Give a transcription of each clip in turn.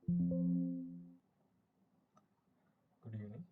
Good evening.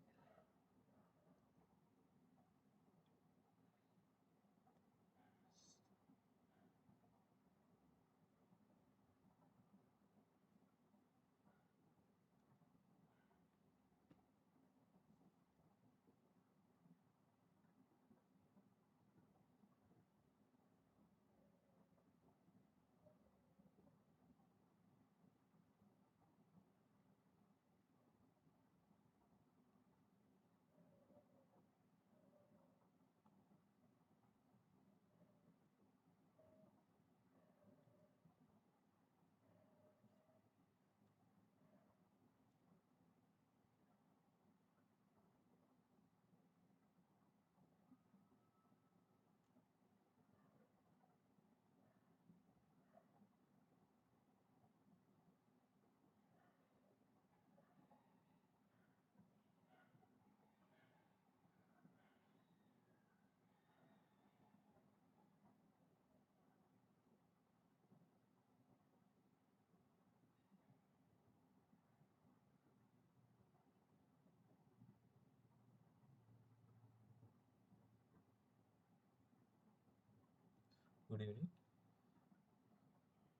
Good evening.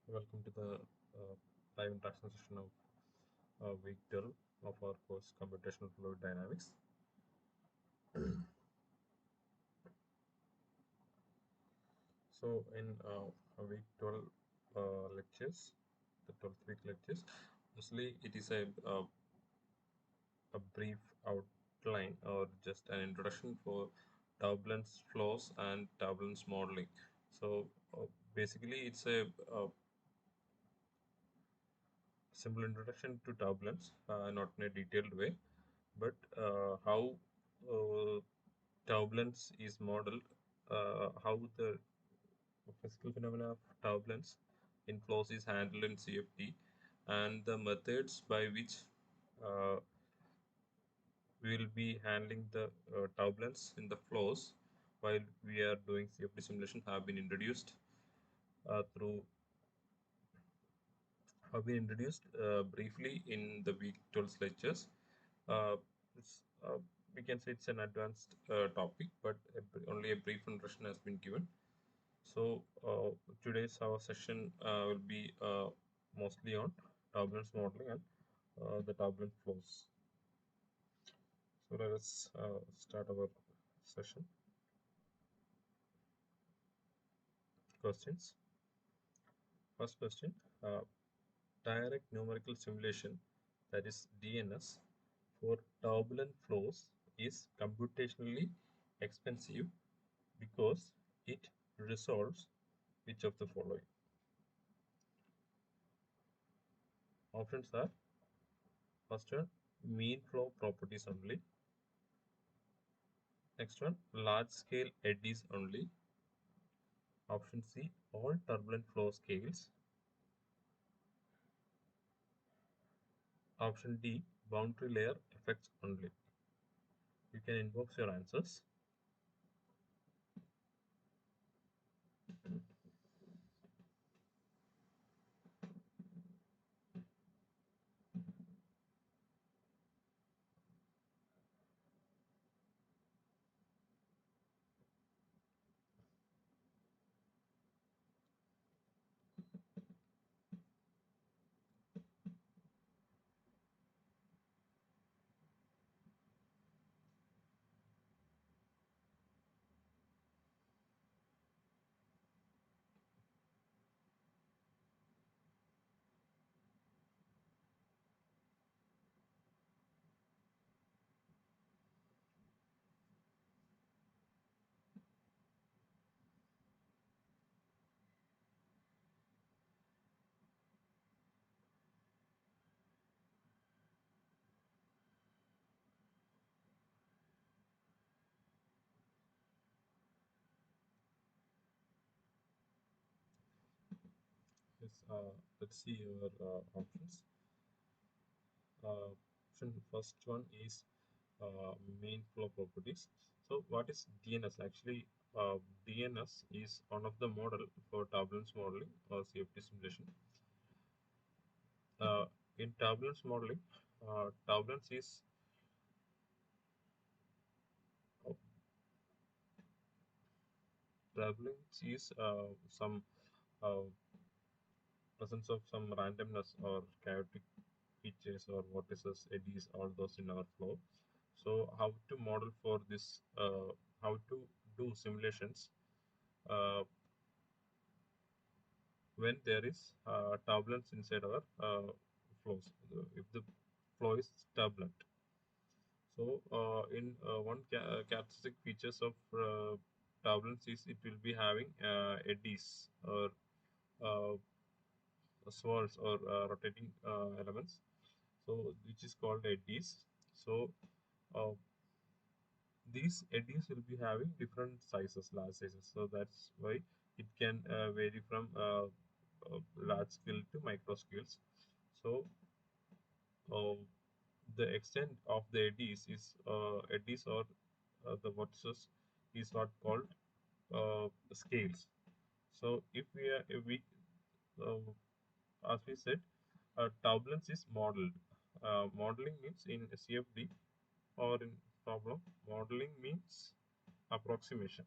Welcome to the live interaction session of week 12 of our course Computational Fluid Dynamics. So, in week 12 lectures, the 12th week lectures, mostly it is a brief outline or just an introduction for turbulence flows and turbulence modeling. So, basically, it's a simple introduction to turbulence, not in a detailed way, but how uh, turbulence is modeled, how the physical phenomena of turbulence in flows is handled in CFD, and the methods by which uh, we will be handling the turbulence in the flows while we are doing CFD simulation through have been introduced briefly in the week 12 lectures. Uh, it's, we can say it's an advanced topic, but only a brief introduction has been given. So today's our session will be mostly on turbulence modeling and the turbulent flows. So let us start our session. Questions. First question. Direct numerical simulation, that is DNS, for turbulent flows is computationally expensive because it resolves which of the following? Options are: first one, mean flow properties only; next one, large scale eddies only; option C, all turbulent flow scales; option D, boundary layer effects only. You can inbox your answers. Yes, let's see your options. Option first one is mean flow properties. So what is DNS? Actually, DNS is one of the model for turbulence modeling or CFD simulation. Uh, In turbulence modeling, turbulence is uh, some uh, presence of some randomness or chaotic features or vortices, eddies, all those in our flow. So how to model for this? How to do simulations uh, when there is turbulence inside our flows? If the flow is turbulent. So in one characteristic features of turbulence is it will be having eddies or uh, swirls or rotating elements. So which is called eddies. So uh, these eddies will be having different sizes, large sizes. So that's why it can vary from large scale to micro scales. So uh, the extent of the eddies or the vortices is what called scales. So if we as we said, turbulence is modeled. Modeling means in CFD or in problem, modeling means approximation.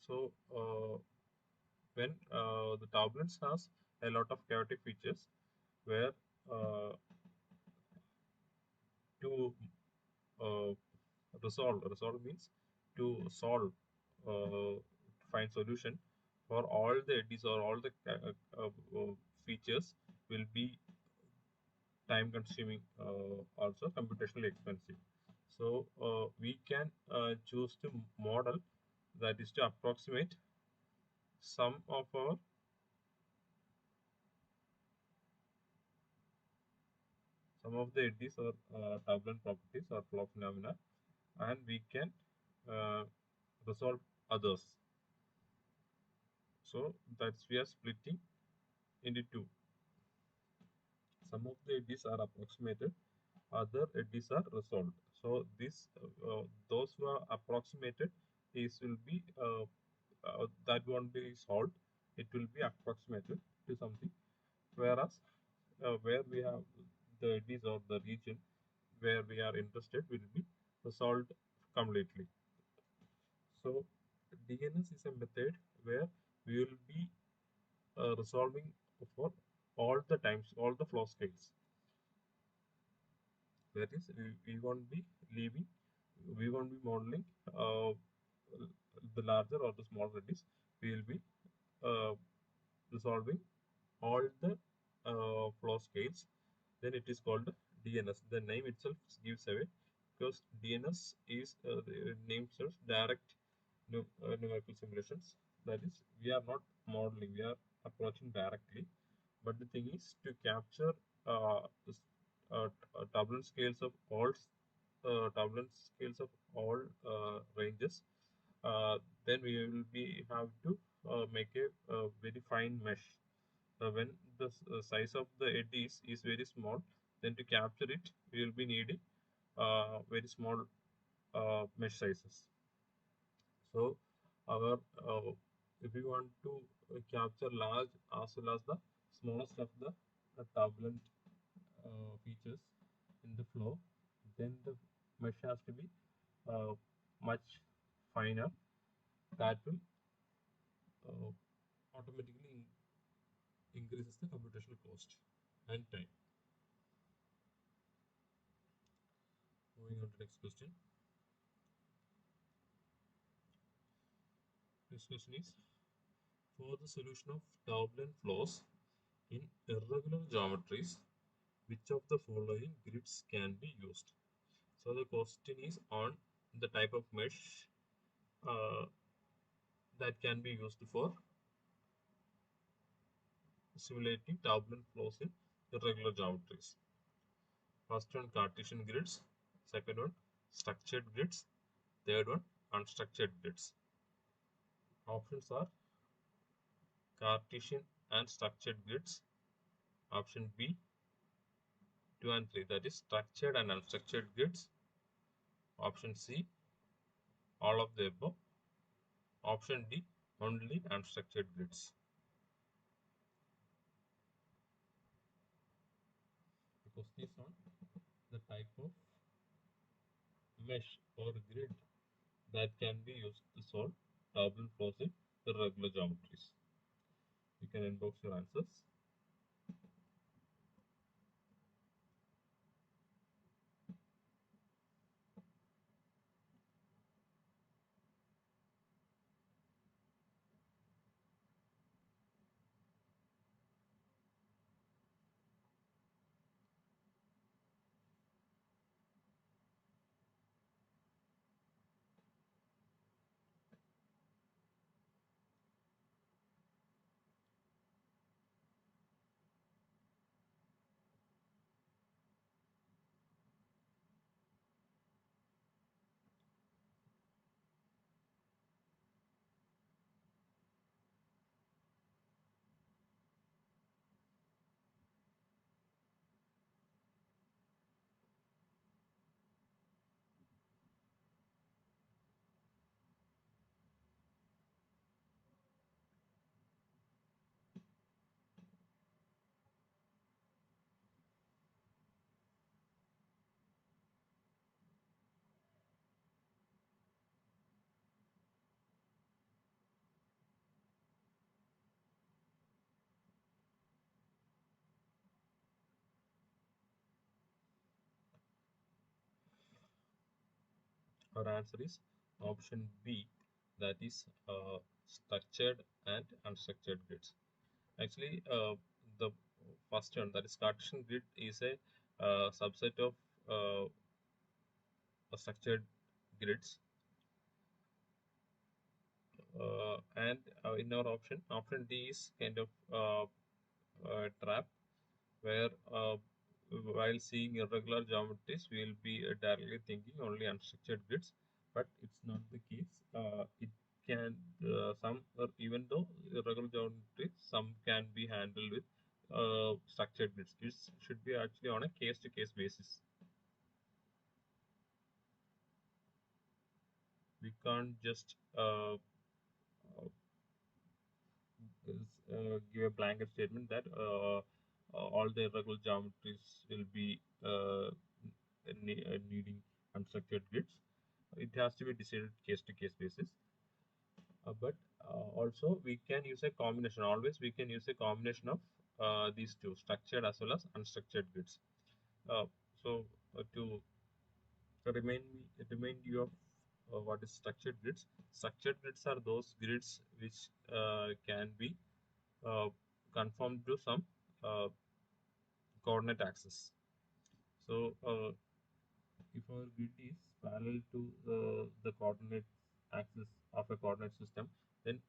So when the turbulence has a lot of chaotic features where uh, to uh, resolve means to solve, find solution for all the eddies or all the features will be time consuming, also computationally expensive. So we can choose to model, that is to approximate some of our some of the eddies or turbulent properties or flow phenomena, and we can uh, resolve others. So that's we are splitting into two. Some of the eddies are approximated, other eddies are resolved. So this those who are approximated is will be that won't be solved. It will be approximated to something. Whereas where we have the eddies or the region where we are interested will be resolved completely. So DNS is a method where we will be resolving for all the times, all the flow scales. That is, we won't be leaving, we won't be modeling the larger or the smaller eddies. We will be uh, resolving all the flow scales. Then it is called DNS. The name itself gives away because DNS is the name says direct numerical simulations. That is, we are not modeling, we are approaching directly. But the thing is to capture this, turbulence scales of all ranges. Then we will be have to make a very fine mesh. When the size of the eddies is very small, then to capture it, we will be needing very small mesh sizes. So our if we want to capture large as well as the smallest of the turbulent features in the flow, then the mesh has to be uh, much finer. That will automatically increases the computational cost and time. Moving on to next question. Next question is, for the solution of turbulent flows in irregular geometries, which of the following grids can be used? So the question is on the type of mesh uh, that can be used for simulating turbulent flows in irregular geometries. First one, Cartesian grids. Second one, structured grids. Third one, unstructured grids. Options are Cartesian and structured grids. Option B, 2 and 3, that is structured and unstructured grids. Option C, all of the above. Option D, only unstructured grids, because this one the type of mesh or grid that can be used to solve turbulent flows in irregular geometries. You can inbox your answers. Our answer is option B, that is structured and unstructured grids. Actually, the first one, that is Cartesian grid, is a subset of structured grids. And in our option D is kind of trap, where while seeing irregular geometries, we will be directly thinking only unstructured grids, but it's not the case. It can some, or even though irregular geometries, some can be handled with structured grids. It should be actually on a case-to-case basis. We can't just give a blanket statement that all the irregular geometries will be needing unstructured grids. It has to be decided case to case basis. But also we can use a combination. Always we can use a combination of these two, structured as well as unstructured grids. Uh, to remind you of what is structured grids. Structured grids are those grids which can be uh, conformed to some uh, coordinate axis. So if our grid is parallel to the coordinate axis of a coordinate system, then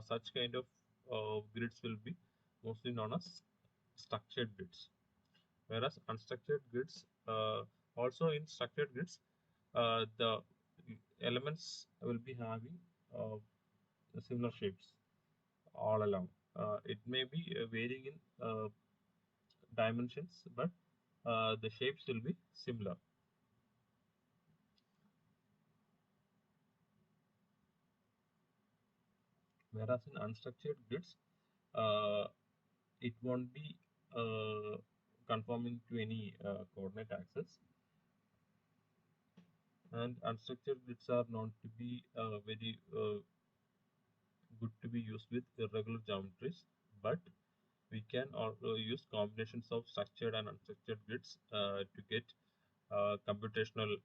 such kind of grids will be mostly known as structured grids. Whereas unstructured grids, also in structured grids, the elements will be having similar shapes all along. It may be varying in dimensions, but the shapes will be similar. Whereas in unstructured grids, uh, it won't be conforming to any coordinate axis, and unstructured grids are known to be very good to be used with irregular geometries, but we can also use combinations of structured and unstructured grids to get computational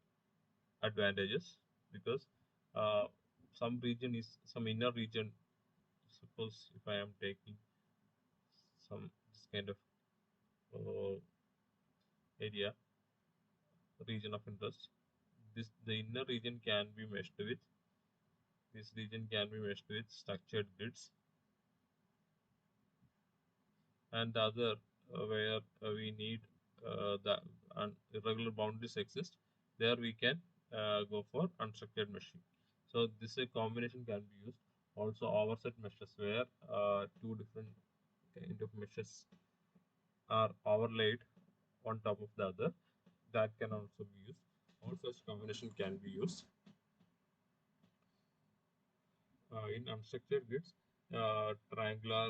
advantages, because uh, some inner region. Suppose if I am taking some this kind of uh, area, region of interest, the inner region can be meshed with this region can be meshed with structured grids, and the other where we need the irregular boundaries exist, there we can go for unstructured meshing. So this a combination can be used. Also overset meshes, where two different kind of meshes are overlaid on top of the other, that can also be used. All such combination can be used. In unstructured grids, triangular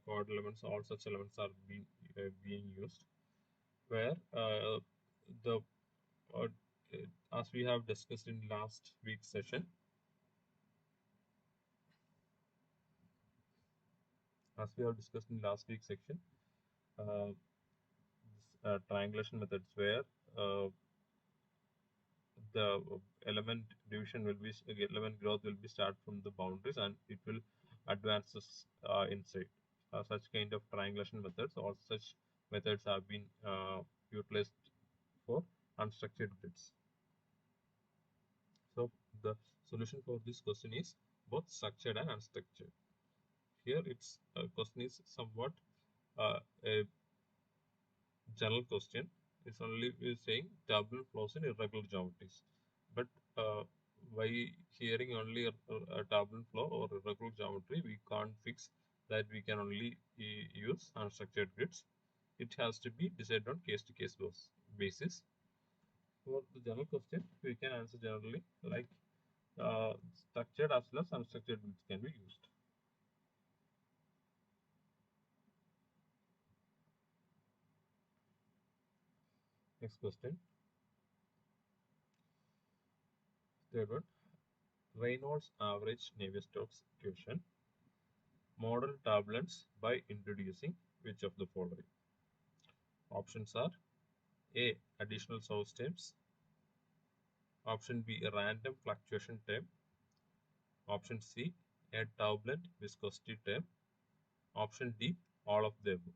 chord elements, all such elements are being used, where the uh, as we have discussed in last week's session, as we have discussed in last week's section, uh, triangulation methods where uh, the element division will be element growth will be start from the boundaries and it will advances inside. Such kind of triangulation methods or such methods have been utilized for unstructured grids. So the solution for this question is both structured and unstructured. Here its question is somewhat a general question. It's only saying turbulent flows in irregular geometries. But by hearing only a turbulent flow or irregular geometry, we can't fix that we can only use unstructured grids. It has to be decided on case-to-case basis. For the general question, we can answer generally like structured as well as unstructured grids can be used. Next question. Third one. Reynolds average Navier-Stokes equation. Model turbulence by introducing which of the following? Options are A. Additional source terms. Option B. A random fluctuation term. Option C. A turbulent viscosity term. Option D. All of the above.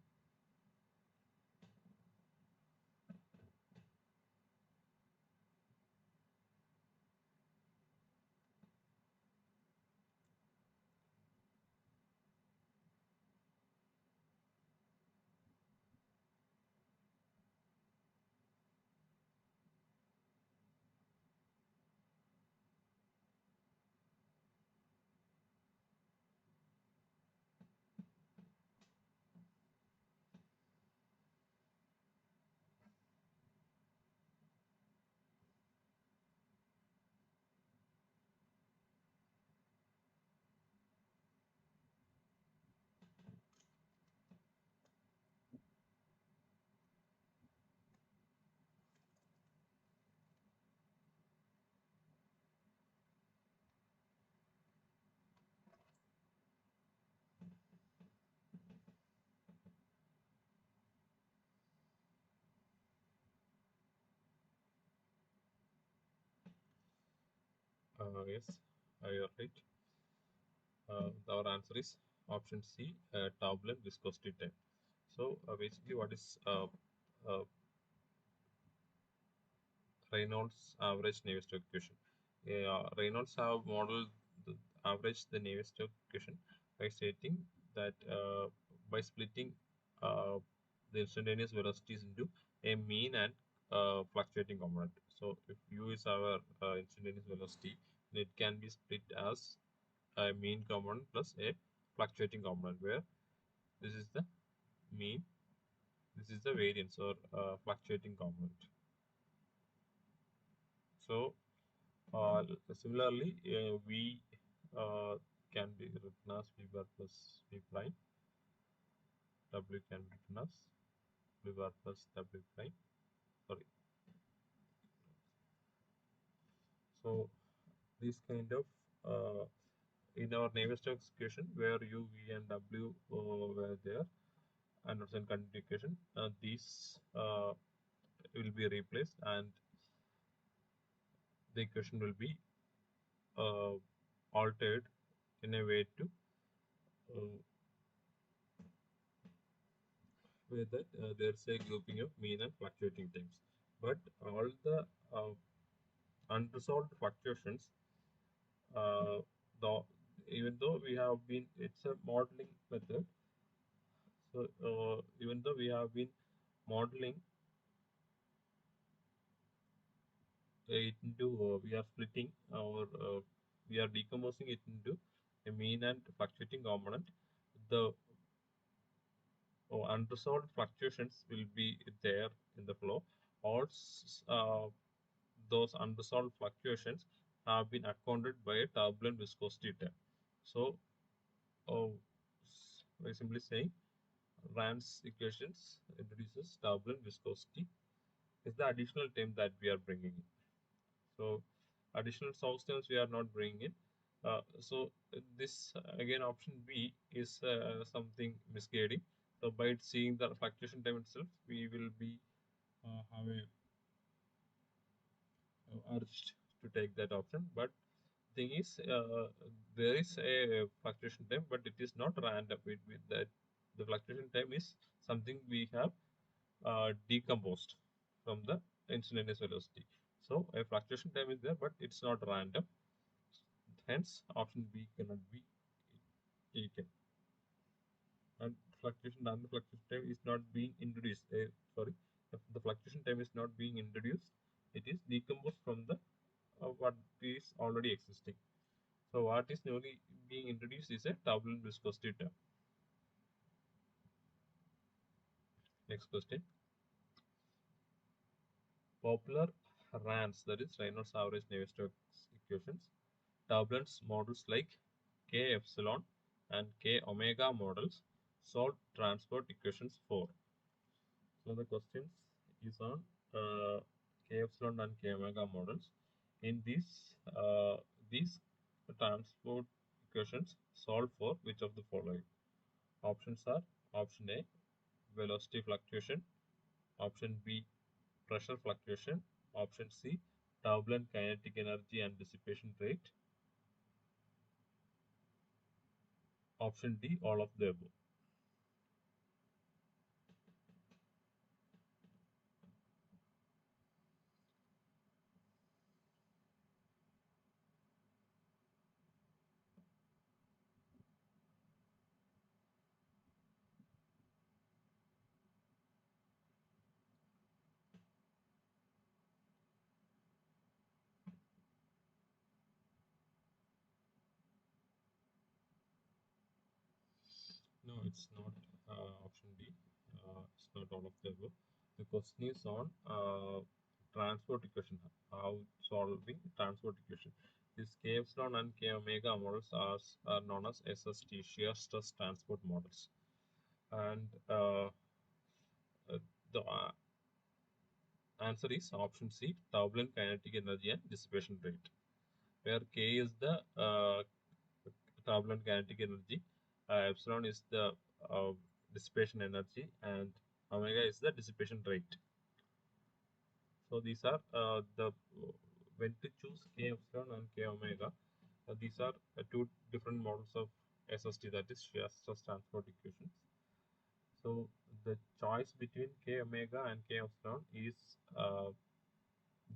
Yes, you are right. Our answer is option C. Turbulent viscosity term. So basically, what is uh, Reynolds average Navier-Stokes equation? Reynolds have modeled the average the Navier-Stokes equation by stating that by splitting the instantaneous velocities into a mean and fluctuating component. So if u is our instantaneous velocity, it can be split as a mean component plus a fluctuating component, where this is the mean, this is the variance or fluctuating component. So similarly, V can be written as V bar plus V prime. W can be written as V bar plus W prime. Sorry. So this kind of in our Navier-Stokes equation, where U, V, and W were there, and also in continuity equation, these will be replaced, and the equation will be uh, altered in a way to uh, where that there's a grouping of mean and fluctuating times. But all the unresolved fluctuations, uh, the, even though we have been, it's a modeling method. So even though we have been modeling it into, we are splitting or we are decomposing it into a mean and fluctuating component. The unresolved fluctuations will be there in the flow. All those unresolved fluctuations have been accounted by a turbulent viscosity term. So, uh, by simply saying, Rand's equations introduces turbulent viscosity is the additional term that we are bringing in. So, additional source terms we are not bringing in. This again option B is something misguiding. So by seeing the fluctuation time itself, we will be have a urged to take that option. But thing is, there is a fluctuation time, but it is not random. With that, the fluctuation time is something we have decomposed from the instantaneous velocity. So a fluctuation time is there, but it's not random. Hence, option B cannot be taken. And the fluctuation time is not being introduced. Sorry, the fluctuation time is not being introduced. It is decomposed from the what is already existing. So what is newly being introduced is a turbulent viscosity term. Next question. Popular RANs, that is Reynolds average Navier-Stokes equations, turbulence models like K epsilon and K omega models solve transport equations for. So the questions is on K epsilon and K omega models. In these transport equations solve for which of the following? Options are option A, velocity fluctuation, option B, pressure fluctuation, option C, turbulent kinetic energy and dissipation rate, option D, all of the above. No, it's not option D. It's not all of the above. The question is on transport equation. How solving transport equation? These K epsilon and K omega models are known as SST, shear stress transport models. And the answer is option C, turbulent kinetic energy and dissipation rate, where K is the turbulent kinetic energy, epsilon is the uh, dissipation energy, and omega is the dissipation rate. So these are the when to choose K epsilon and K omega. These are two different models of SST, that is shear stress transport equations. So the choice between K omega and K epsilon is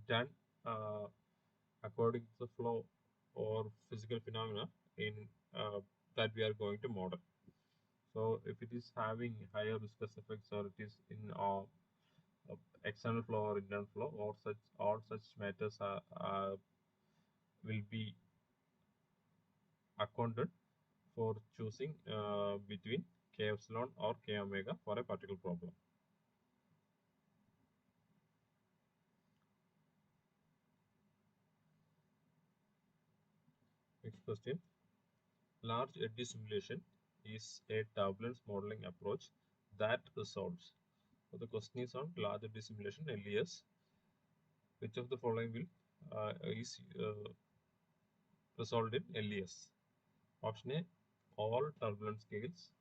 done uh, according to the flow or physical phenomena in that we are going to model. So if it is having higher viscous effects, or it is in external flow or internal flow, or all such matters will be accounted for choosing between K epsilon or K omega for a particular problem. Next question. Large eddy simulation is a turbulence modeling approach that resolves. So the question is on large eddy simulation, LES. Which of the following will is resolved in LES? Option A, all turbulence scales.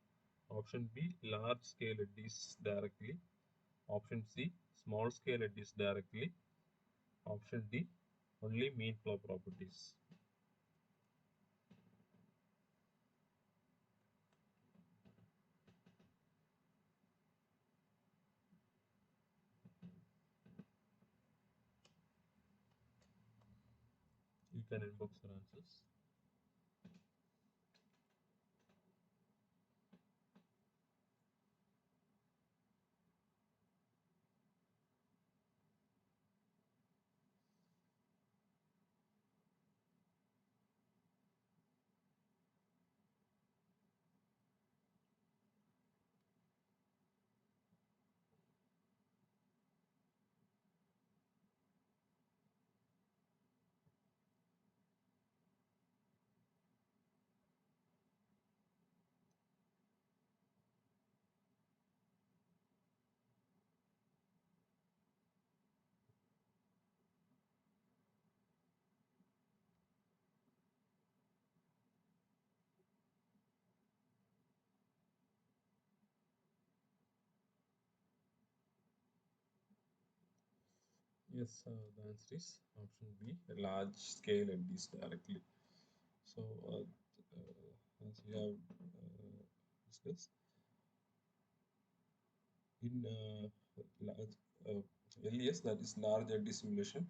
Option B, large scale eddies directly. Option C, small scale eddies directly. Option D, only mean flow properties. You can inbox your answers. Yes, the answer is option B, large scale eddies directly. So, as we have discussed, in large LES, that is large eddy simulation,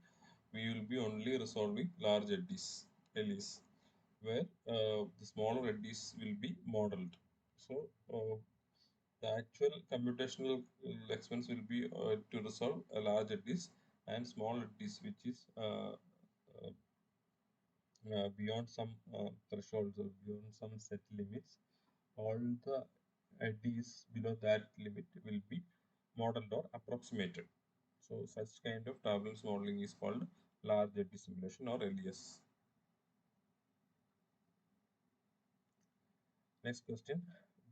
we will be only resolving large eddies, LES, where the smaller eddies will be modeled. So, the actual computational expense will be to resolve a large eddies and small eddies, which is beyond some thresholds or beyond some set limits. All the eddies below that limit will be modeled or approximated. So such kind of turbulence modeling is called large eddy simulation or LES. Next question.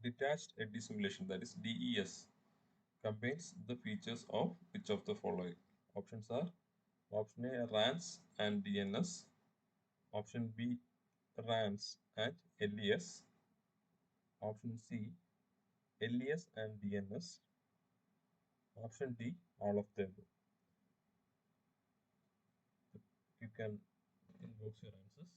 Detached eddy simulation, that is DES, combines the features of which of the following? Options are option A, RANS and DNS, option B, RANS and LES, option C, LES and DNS, option D, all of them. You can inbox your answers.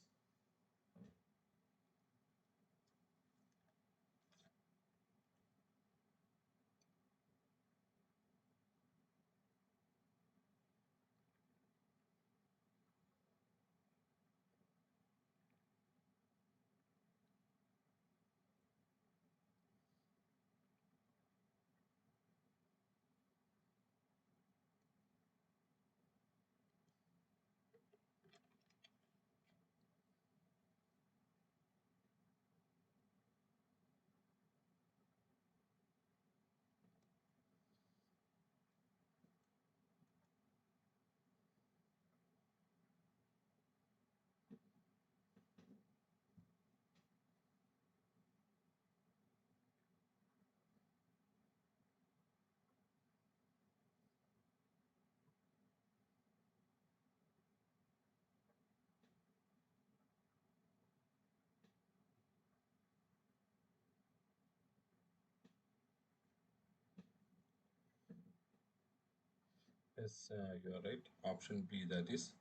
Yes, you are right. Option B, that is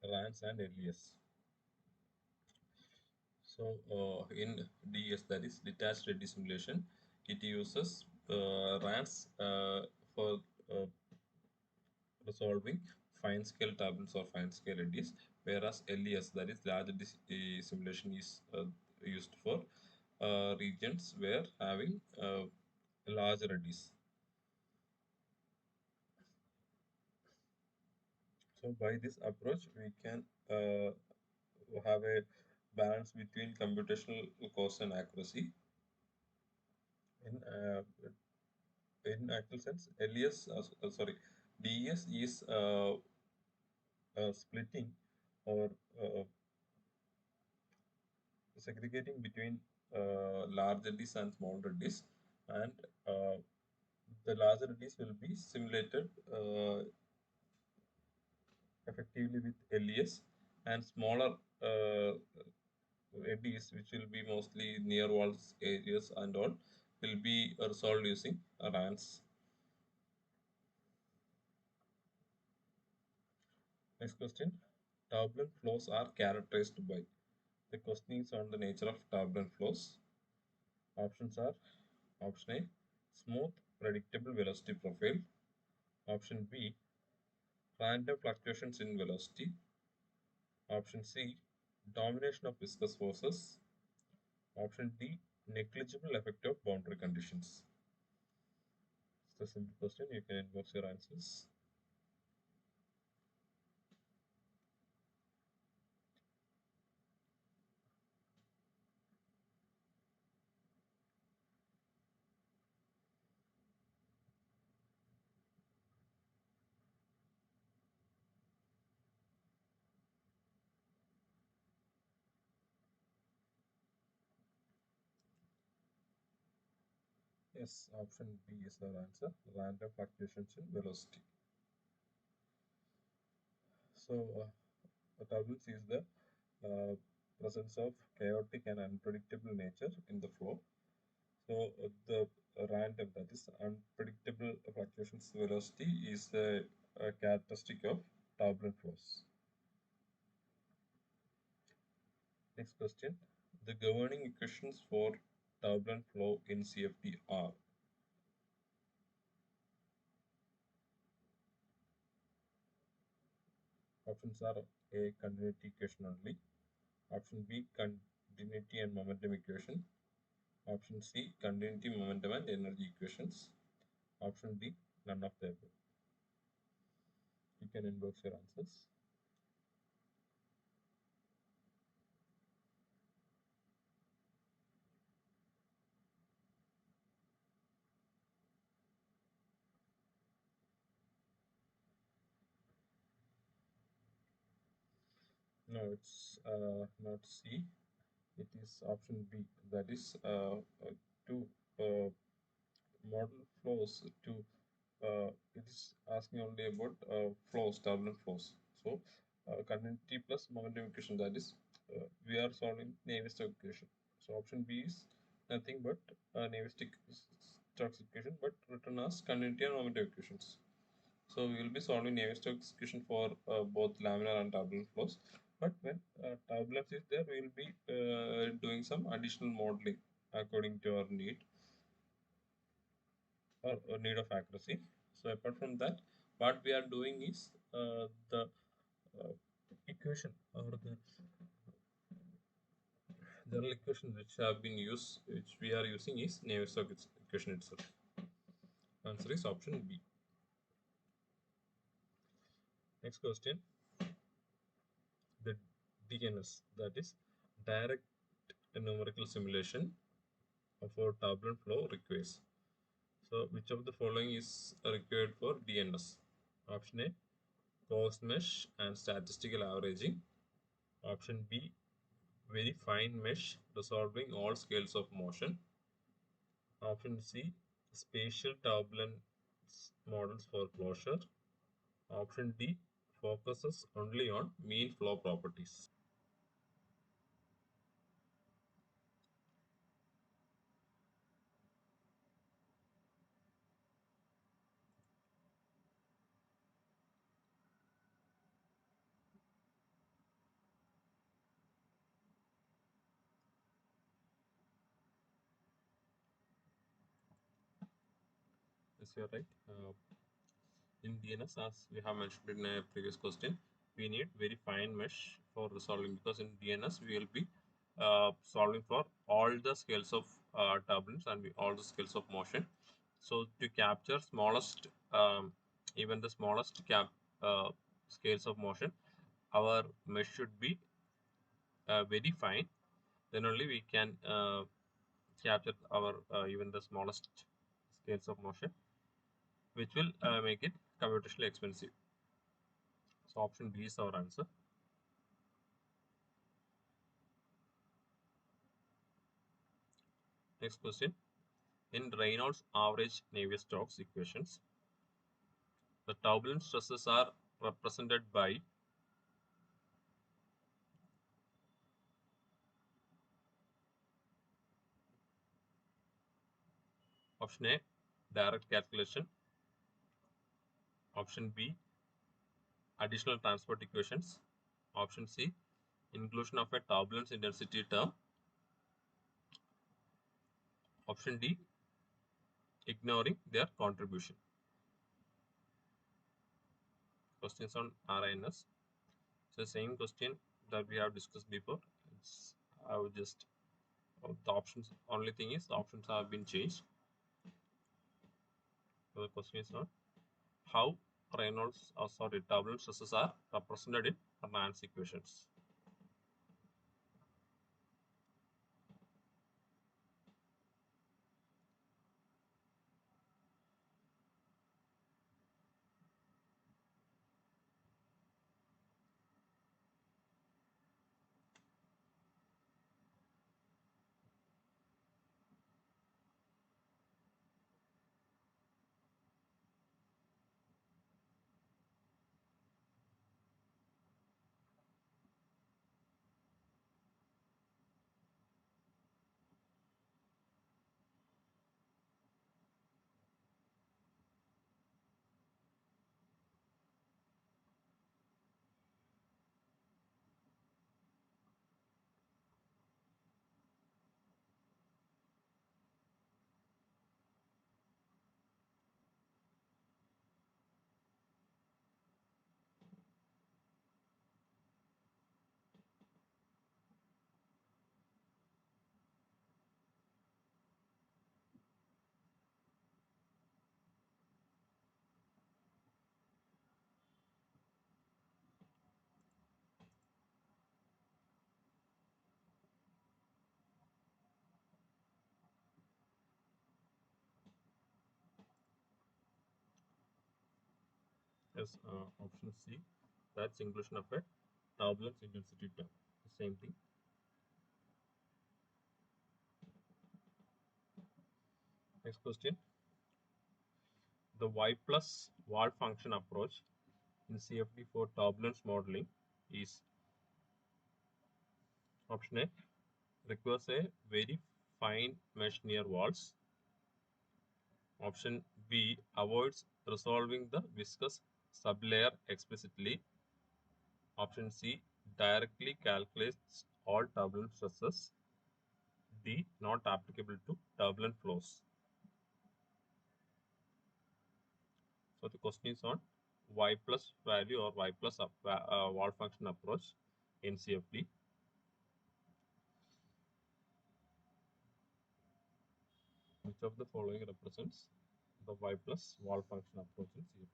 RANS and LES. So in DES, that is detached eddy simulation, it uses RANS for uh, resolving fine scale turbulence or fine scale eddies, whereas LES, that is large eddy simulation, is used for regions where having larger eddies. So by this approach, we can have a balance between computational cost and accuracy. In actual sense, LES, sorry, DES is splitting or uh, segregating between large eddies and small eddies, and uh, the larger eddies will be simulated effectively with LES, and smaller eddies, which will be mostly near walls areas and all, will be resolved using RANs. Next question. Turbulent flows are characterized by. The question is on the nature of turbulent flows. Options are option A, smooth, predictable velocity profile. Option B, random fluctuations in velocity. Option C, domination of viscous forces. Option D, negligible effect of boundary conditions. It's a simple question. You can inbox your answers. Yes, option B is the answer. Random fluctuations in velocity. So, turbulence is the presence of chaotic and unpredictable nature in the flow. So, the random, that is unpredictable fluctuations velocity is a characteristic of turbulent flows. Next question. The governing equations for turbulent flow in CFD are. Options are A. Continuity equation only. Option B. Continuity and momentum equation. Option C. Continuity, momentum and energy equations. Option D. None of the above. You can inbox your answers. No, it's not C. It is option B. That is to uh, model flows to it is asking only about flows, turbulent flows. So continuity plus momentum equation, that is we are solving Navier-Stokes equation. So option B is nothing but Navier-Stokes equation, but written as continuity and momentum equations. So we will be solving Navier-Stokes equation for both laminar and turbulent flows. But when turbulence is there, we will be doing some additional modeling according to our need or need of accuracy. So apart from that, what we are doing is the uh, equation or the general equation which we are using is Navier-Stokes equation itself. Answer is option B. Next question. The DNS, that is direct numerical simulation of a turbulent flow requires. So which of the following is required for DNS? Option A, coarse mesh and statistical averaging. Option B, very fine mesh resolving all scales of motion. Option C, spatial turbulence models for closure. Option D, focuses only on mean flow properties. Yes, you are right. In DNS, as we have mentioned in a previous question, we need very fine mesh for resolving, because in DNS we will be solving for all the scales of turbulence and all the scales of motion. So to capture smallest, even the smallest uh, scales of motion, our mesh should be very fine. Then only we can capture our even the smallest scales of motion, which will make it computationally expensive. So option B is our answer. Next question. In Reynolds average Navier-Stokes equations, the turbulence stresses are represented by option A, direct calculation. Option B, additional transport equations. Option C, inclusion of a turbulence intensity term. Option D, ignoring their contribution. Questions on RINS. So same question that we have discussed before. I would just the options. Only thing is the options have been changed. So the question is not how turbulence stresses are represented in Nernst equations. Yes, option C. That's inclusion of a turbulence intensity term. The same thing. Next question. The Y plus wall function approach in CFD for turbulence modeling is option A, requires a very fine mesh near walls. Option B, avoids resolving the viscous sublayer explicitly. Option C, directly calculates all turbulent stresses. D, not applicable to turbulent flows. So the question is on Y plus value or Y plus wall function approach in CFD. Which of the following represents the Y plus wall function approach in CFD?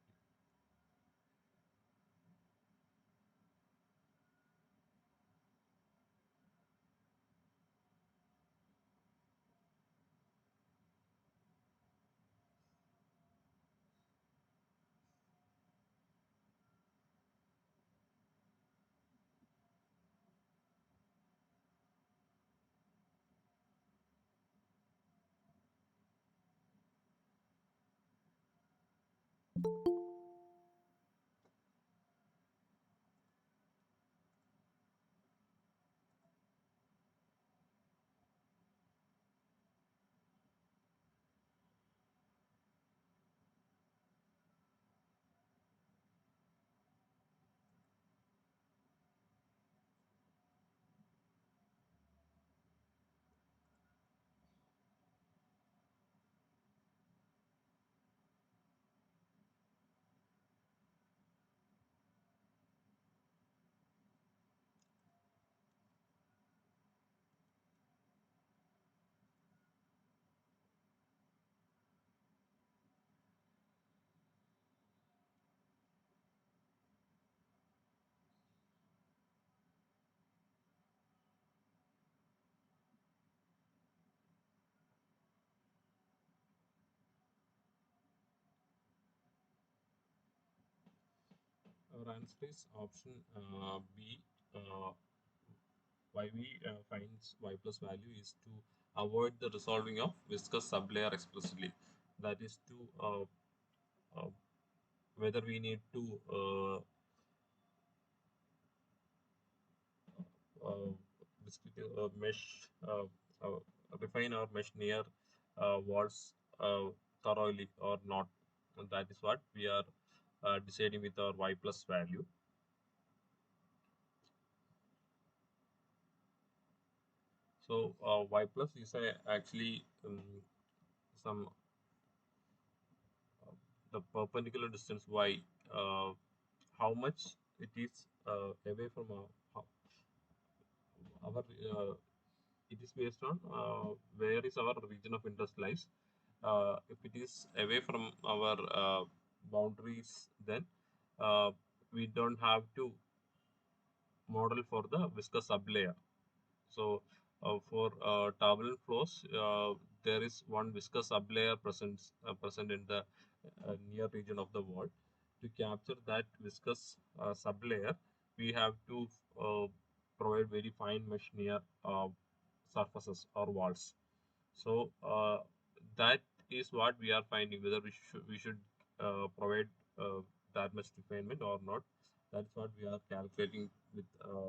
Our answer is option B. Uh, why we finds Y plus value is to avoid the resolving of viscous sublayer explicitly. That is to uh, whether we need to uh, mesh, uh, refine our mesh near walls thoroughly or not. And that is what we are deciding with our Y plus value. So Y plus is actually some the perpendicular distance Y, how much it is away from our it is based on where is our region of interest lies. If it is away from our boundaries, then we don't have to model for the viscous sublayer. So for turbulent flows, there is one viscous sublayer present in the near region of the wall. To capture that viscous sublayer, we have to provide very fine mesh near surfaces or walls. So that is what we are finding, whether we should provide that much refinement or not. That's what we are calculating with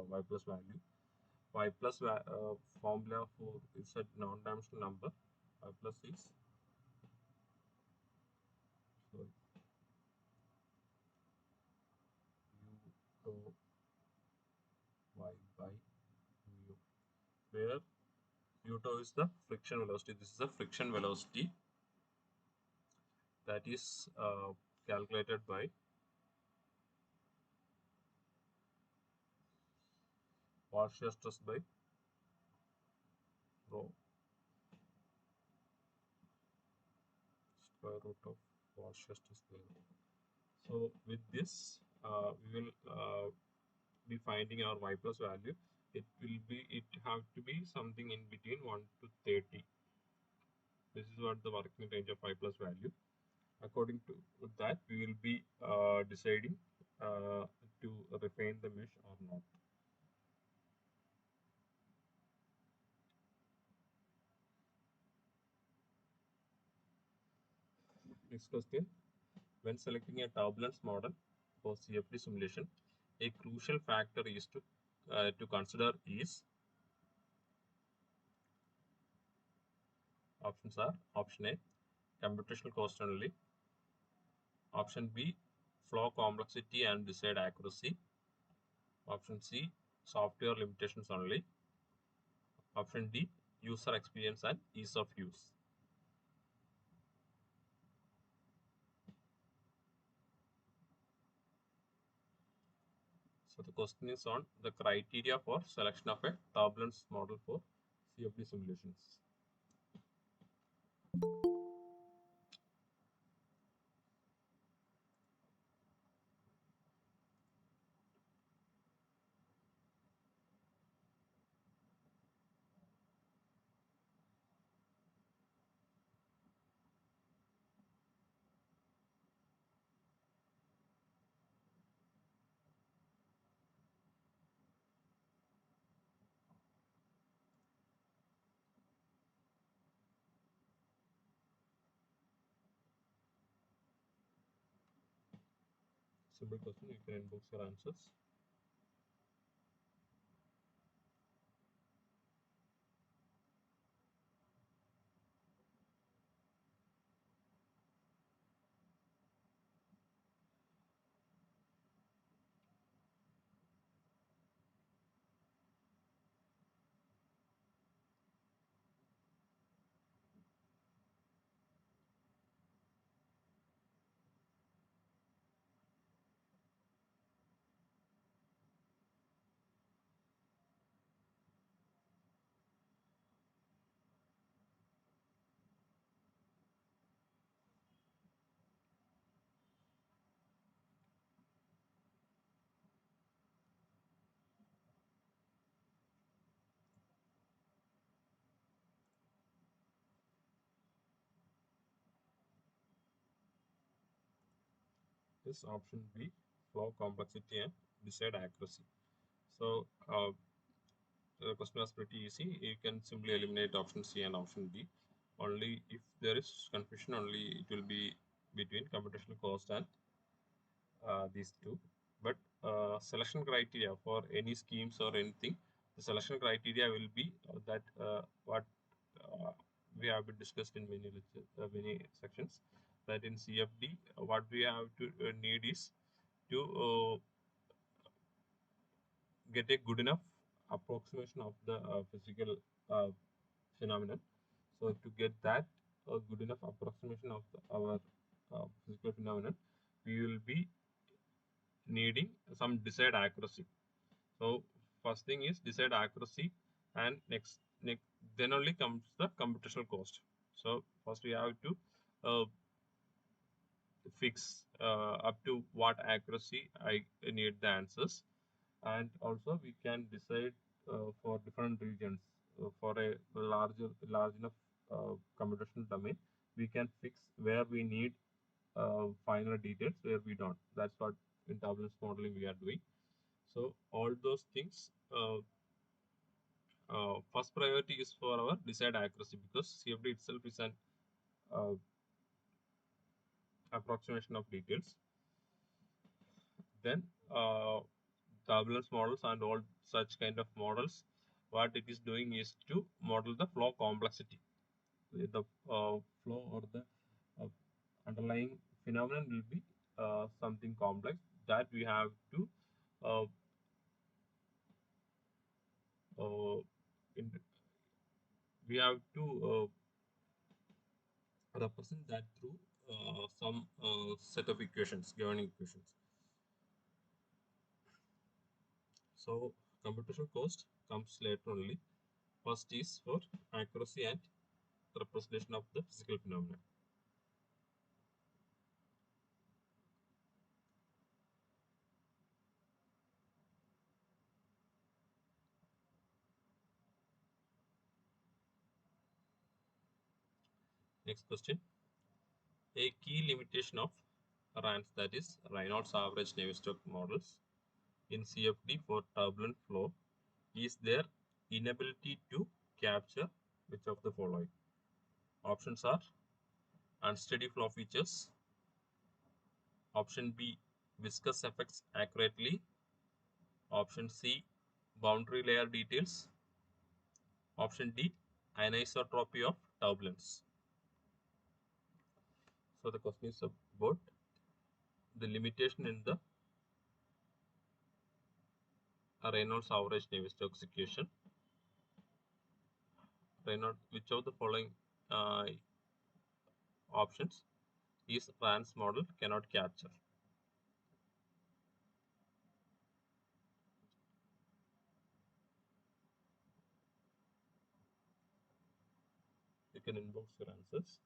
Y plus value. Y plus formula for is a non-dimensional number. Y plus is sorry, u tau y by mu, where u tau is the friction velocity. This is the friction velocity that is calculated by partial stress by rho square root of partial stress by rho. So with this, we will be finding our Y plus value. It have to be something in between 1 to 30. This is what the working range of Y plus value. According to that, we will be deciding to refine the mesh or not. Next question. When selecting a turbulence model for CFD simulation, a crucial factor is to consider is options are option A, computational cost only, option B, flow complexity and desired accuracy, option C, software limitations only, option D, user experience and ease of use. So the question is on the criteria for selection of a turbulence model for CFD simulations. Simple question, you can inbox your answers. This option B, flow complexity and desired accuracy. So the question was pretty easy. You can simply eliminate option C and option D. Only if there is confusion, only it will be between computational cost and these two. But selection criteria for any schemes or anything, the selection criteria will be that what uh, we have been discussed in many sections. That in CFD, what we have to need is to get a good enough approximation of the physical uh, phenomenon. So to get that good enough approximation of our physical phenomenon, we will be needing some desired accuracy. So first thing is desired accuracy, and next then only comes the computational cost. So first we have to uh, fix up to what accuracy I need the answers, and also we can decide for different regions for a large enough computational domain. We can fix where we need finer details, where we don't. That's what in turbulence modeling we are doing. So all those things, first priority is for our desired accuracy, because CFD itself is an uh, approximation of details. Then turbulence models and all such kind of models, what it is doing is to model the flow complexity. The flow or the uh, underlying phenomenon will be something complex that we have to uh, uh, in, we have to represent that through some set of equations, governing equations. So computational cost comes later only. First is for accuracy and representation of the physical phenomena. Next question. A key limitation of RANs, that is Reynolds average Navier-Stokes models in CFD for turbulent flow, is their inability to capture which of the following. Options are unsteady flow features, option B viscous effects accurately, option C boundary layer details, option D anisotropy of turbulence. So the question is about the limitation in the Reynolds average Navier-Stokes equation. Reynolds, which of the following options is RANS model cannot capture? You can inbox your answers.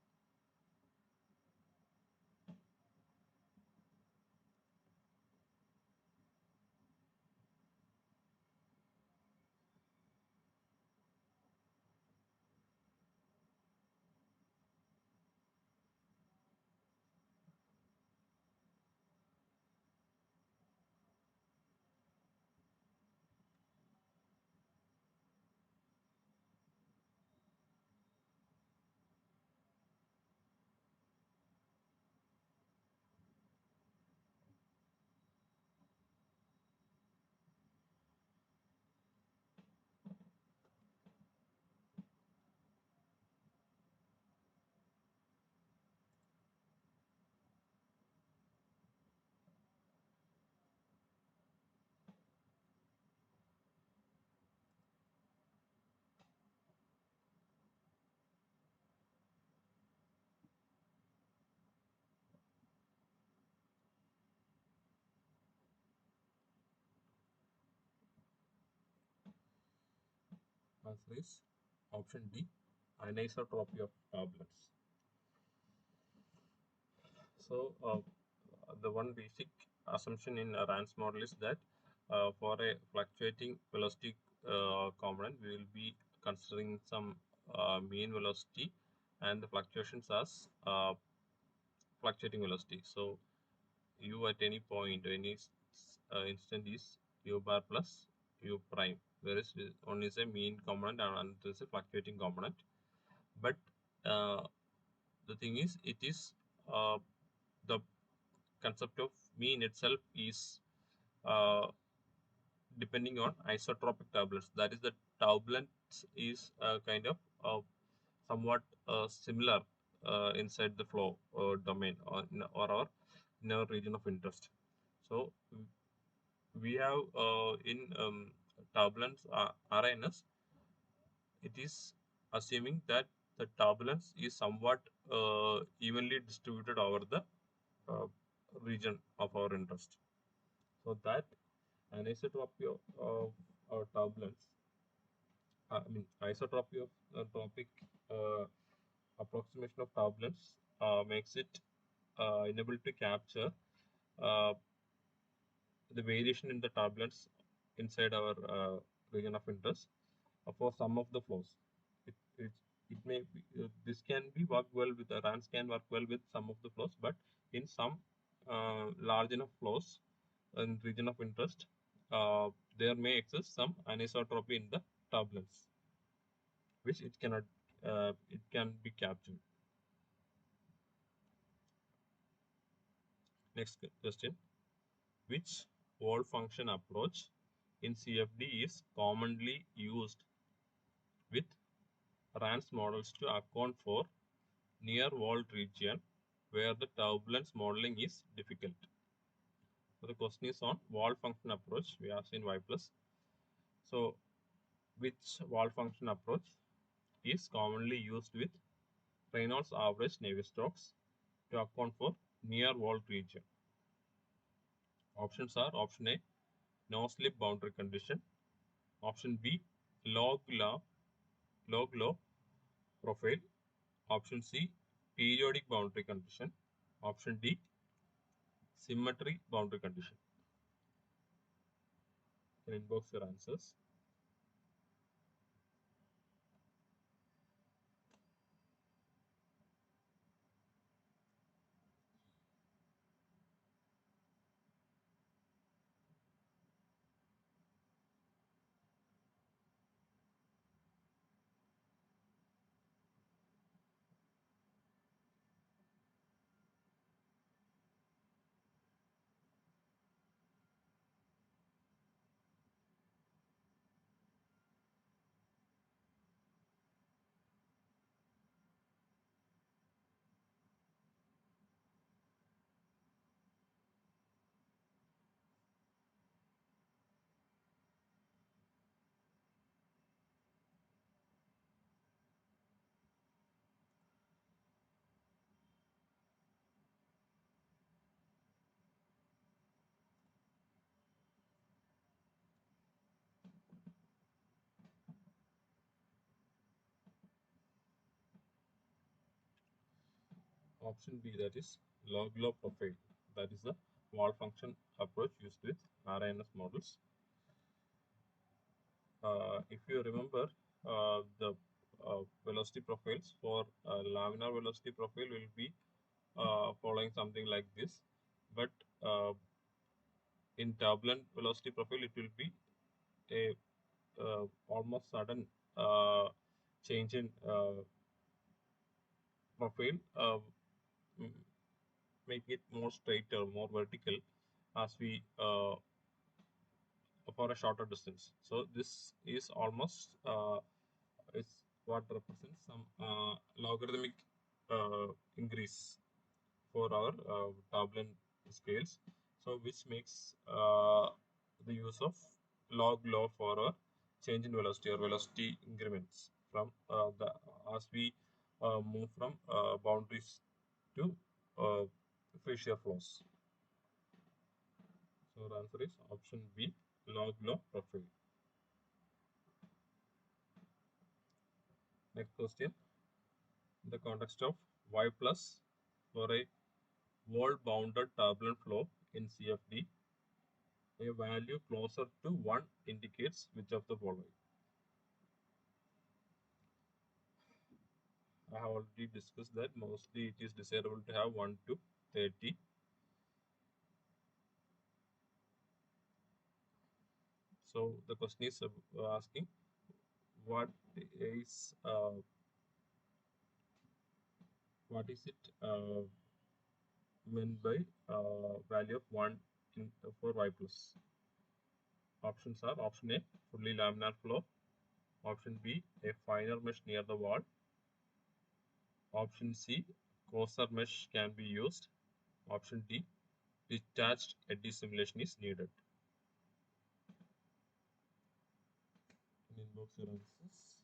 Answer is option D, anisotropy of turbulence. So the one basic assumption in a RANS model is that for a fluctuating velocity component, we will be considering some mean velocity and the fluctuations as fluctuating velocity. So u at any point, any instant is u bar plus u prime, whereas one is a mean component and another is a fluctuating component. But uh, the thing is, it is the concept of mean itself is uh, depending on isotropic turbulence. That is, the turbulence is kind of somewhat similar inside the flow domain in our region of interest. So we have in turbulence RNS, it is assuming that the turbulence is somewhat evenly distributed over the uh, region of our interest. So that anisotropy of turbulence, I mean isotropy of tropic approximation of turbulence makes it unable to capture uh, the variation in the turbulence inside our region of interest for some of the flows. It, it, it may be, this can be work well with the RANs can work well with some of the flows, but in some large enough flows in region of interest, there may exist some anisotropy in the turbulence, which it can be captured. Next question: which wall function approach in CFD is commonly used with RANS models to account for near wall region where the turbulence modeling is difficult? So the question is on wall function approach. We have seen Y plus. So which wall function approach is commonly used with Reynolds average Navier-Stokes to account for near wall region? Options are option A, no slip boundary condition, option B, log law profile, option C, periodic boundary condition, option D, symmetry boundary condition. You can inbox your answers. Option B, that is log law profile. That is the wall function approach used with RNS models. If you remember, the velocity profiles for laminar velocity profile will be following something like this, but in turbulent velocity profile it will be a almost sudden uh, change in profile, m- make it more straighter, more vertical as we for a shorter distance. So this is almost is what represents some logarithmic increase for our turbulent scales. So which makes the use of log law for our change in velocity or velocity increments from the as we move from boundaries to uh, free shear flows. So the answer is option B, log law profile. Next question. In the context of y plus for a wall bounded turbulent flow in CFD, a value closer to 1 indicates which of the following. I have already discussed that mostly it is desirable to have 1 to 30. So the question is asking what is it meant by value of 1 in, for y plus. Options are option A, fully laminar flow, option B, a finer mesh near the wall, option C, coarser mesh can be used, option D, detached eddy simulation is needed. Inbox your answers.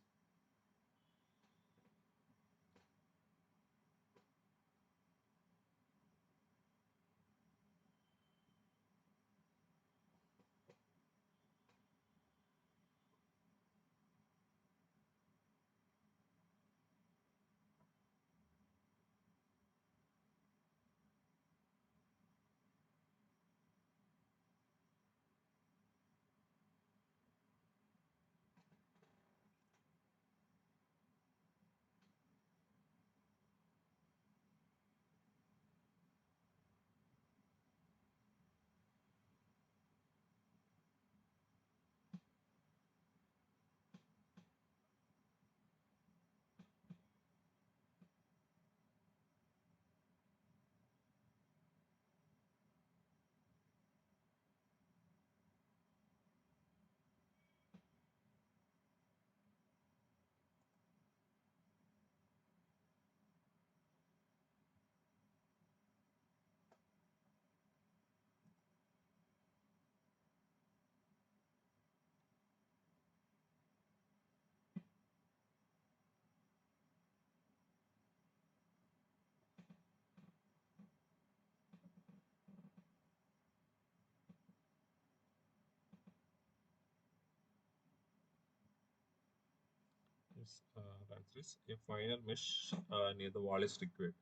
Yes, the answer is a finer mesh near the wall is required.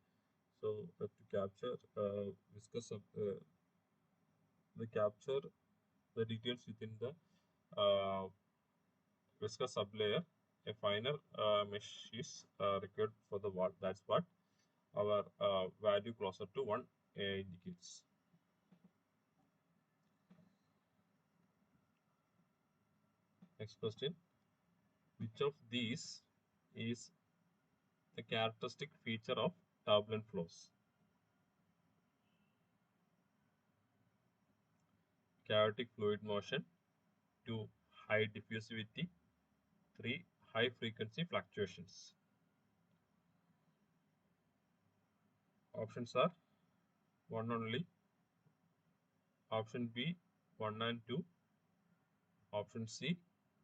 So to capture viscous the capture the details within the viscous sublayer, a finer mesh is required for the wall. That's what our value closer to 1 indicates. Next question. Which of these is the characteristic feature of turbulent flows? Chaotic fluid motion, 2. High diffusivity, 3. High frequency fluctuations. Options are 1 only, option B 1 and 2, option C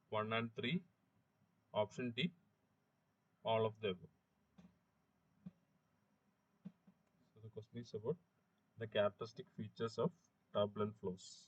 1 and 3, option D all of them. So the question is about the characteristic features of turbulent flows.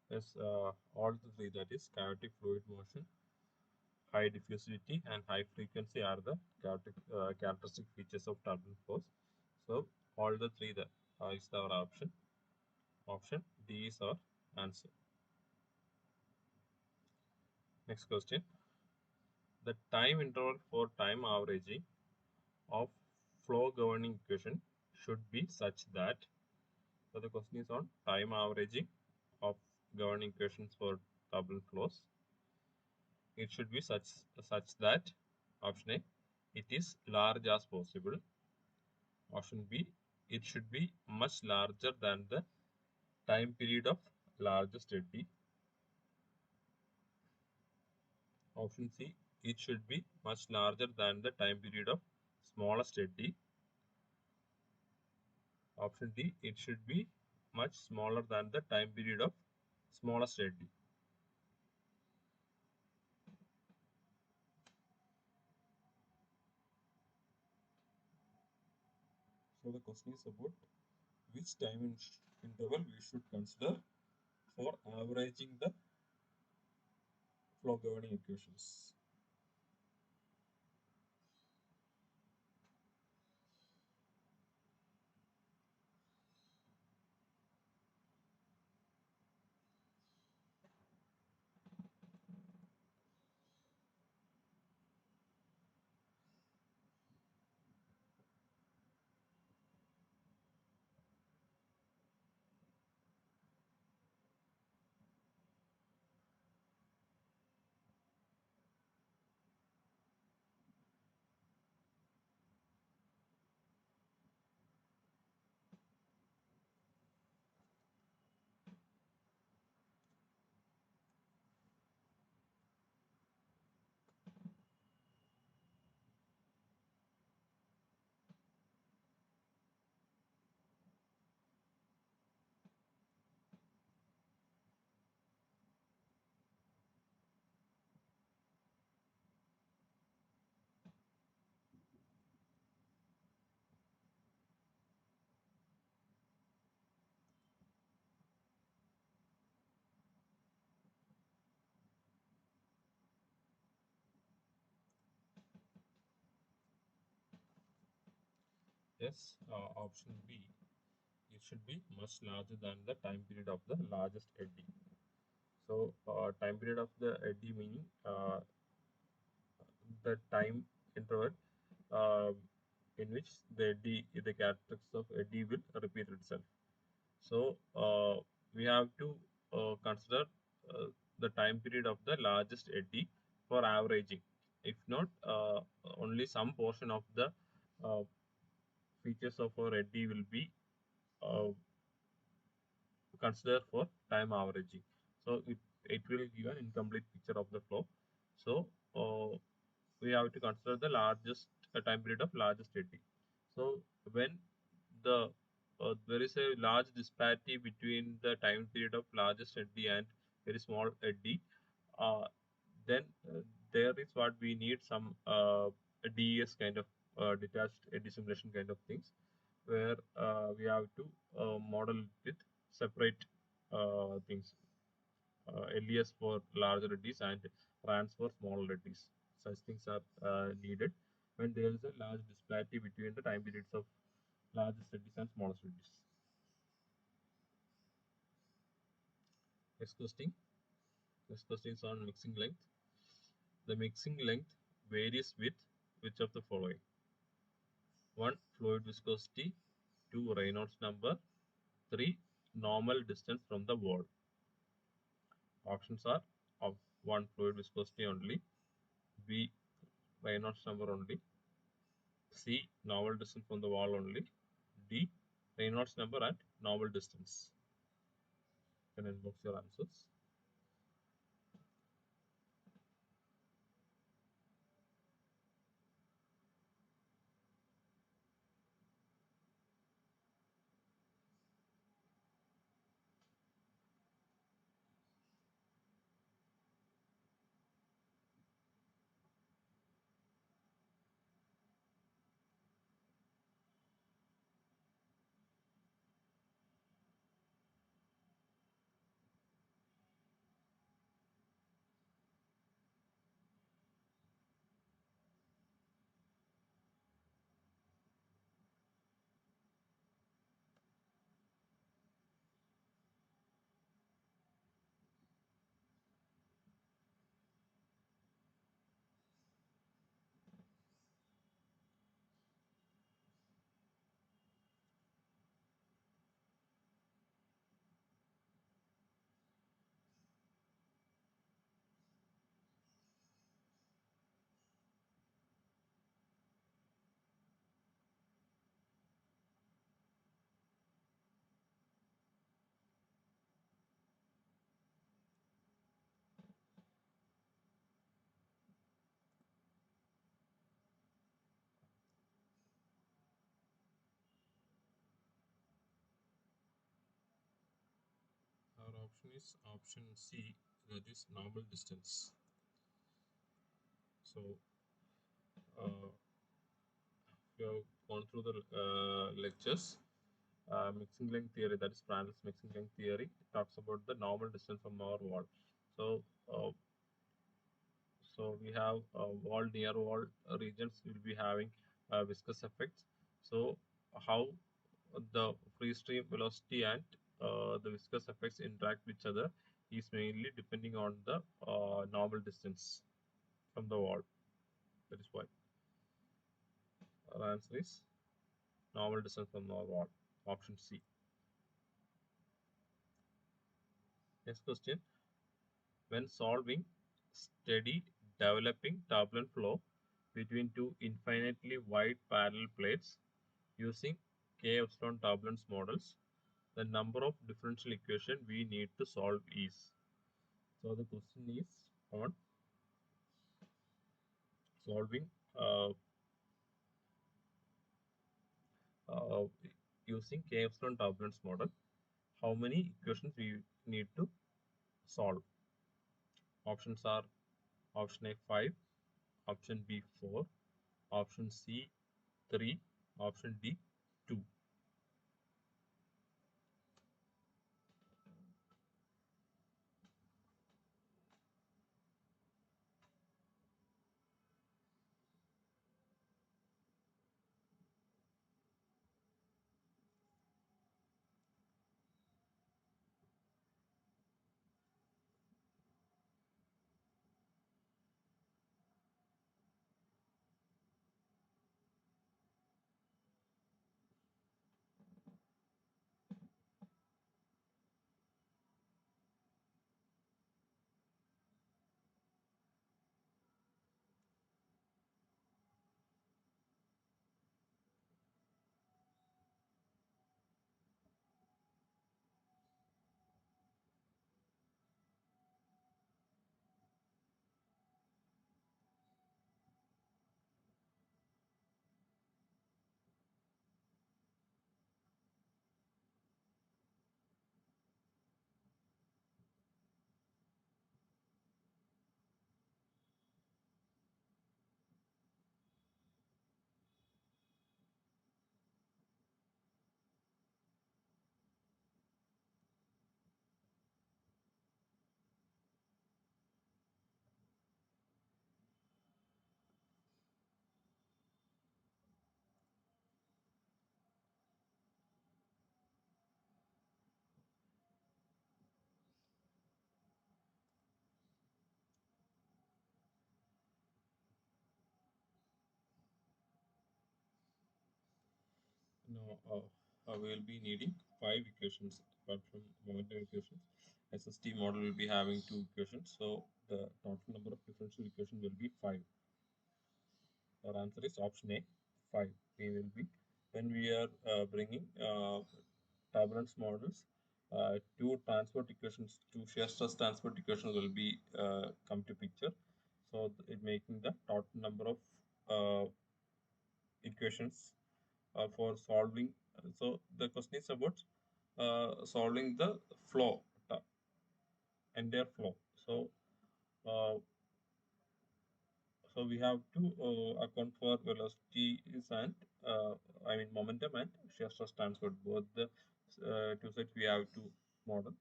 Yes, all the three, that is chaotic fluid motion, high diffusivity, and high frequency, are the chaotic, characteristic features of turbulent flows. So all the three is our option. Option D is our answer. Next question. The time interval for time averaging of flow governing equation should be such that. So the question is on time averaging of governing equations for turbulent flows. It should be such that option A, it is large as possible. Option B, it should be much larger than the time period of largest eddy. Option C, it should be much larger than the time period of smallest eddy. Option D, it should be much smaller than the time period of smallest eddy. So the question is about which time interval we should consider for averaging the flow governing equations. Yes, option B, it should be much larger than the time period of the largest eddy. So time period of the eddy meaning the time interval uh, in which the characteristics of eddy will repeat itself. So we have to consider the time period of the largest eddy for averaging. If not, only some portion of the uh, features of our eddy will be uh, considered for time averaging. So it will give an incomplete picture of the flow. So we have to consider the largest time period of largest eddy. So when there is a large disparity between the time period of largest eddy and very small eddy, uh, then there is what we need some DES kind of detached eddy simulation kind of things, where we have to model it with separate things, LES for larger eddies and RANs for smaller eddies. Such things are needed when there is a large disparity between the time periods of largest eddies and smallest eddies. Next question. Next question is on mixing length. The mixing length varies with which of the following? 1. Fluid viscosity. 2. Reynolds number. 3. Normal distance from the wall. Options are of 1. Fluid viscosity only. B. Reynolds number only. C. Normal distance from the wall only. D. Reynolds number and normal distance. You can inbox your answers. option is option C, that is normal distance. So uh, we have gone through the lectures. Mixing length theory, that is Prandtl's mixing length theory, talks about the normal distance from our wall. So uh, we have wall, near wall regions will be having viscous effects. So how the free stream velocity and the viscous effects interact with each other is mainly depending on the normal distance from the wall. That is why our answer is normal distance from the wall, option C. Next question. When solving steady developing turbulent flow between two infinitely wide parallel plates using K epsilon turbulence models, the number of differential equations we need to solve is. So the question is on solving uh, uh, using K epsilon turbulence model. How many equations we need to solve? Options are option A 5, option B 4, option C 3, option D 2. Now we will be needing 5 equations apart from momentum equations. SST model will be having 2 equations, so the total number of differential equations will be 5. Our answer is option A, 5. We will be, when we are bringing turbulence models, two transport equations, two shear stress transport equations will be come to picture. So it making the total number of uh, equations for solving. So the question is about solving the flow, entire flow. Uh, so we have to account for velocities and I mean momentum and shear stress transport. Both the two sides we have to model.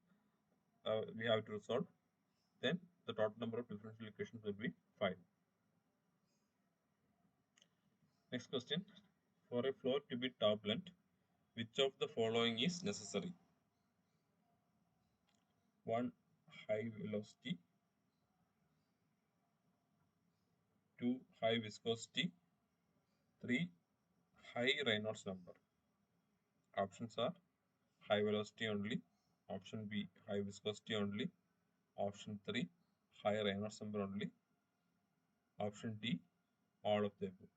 We have to resolve. Then the total number of differential equations will be 5. Next question. For a flow to be turbulent, which of the following is necessary? 1. High velocity. 2. High viscosity. 3. High Reynolds number. Options are high velocity only. Option B, high viscosity only. Option 3, high Reynolds number only. Option D, all of the above.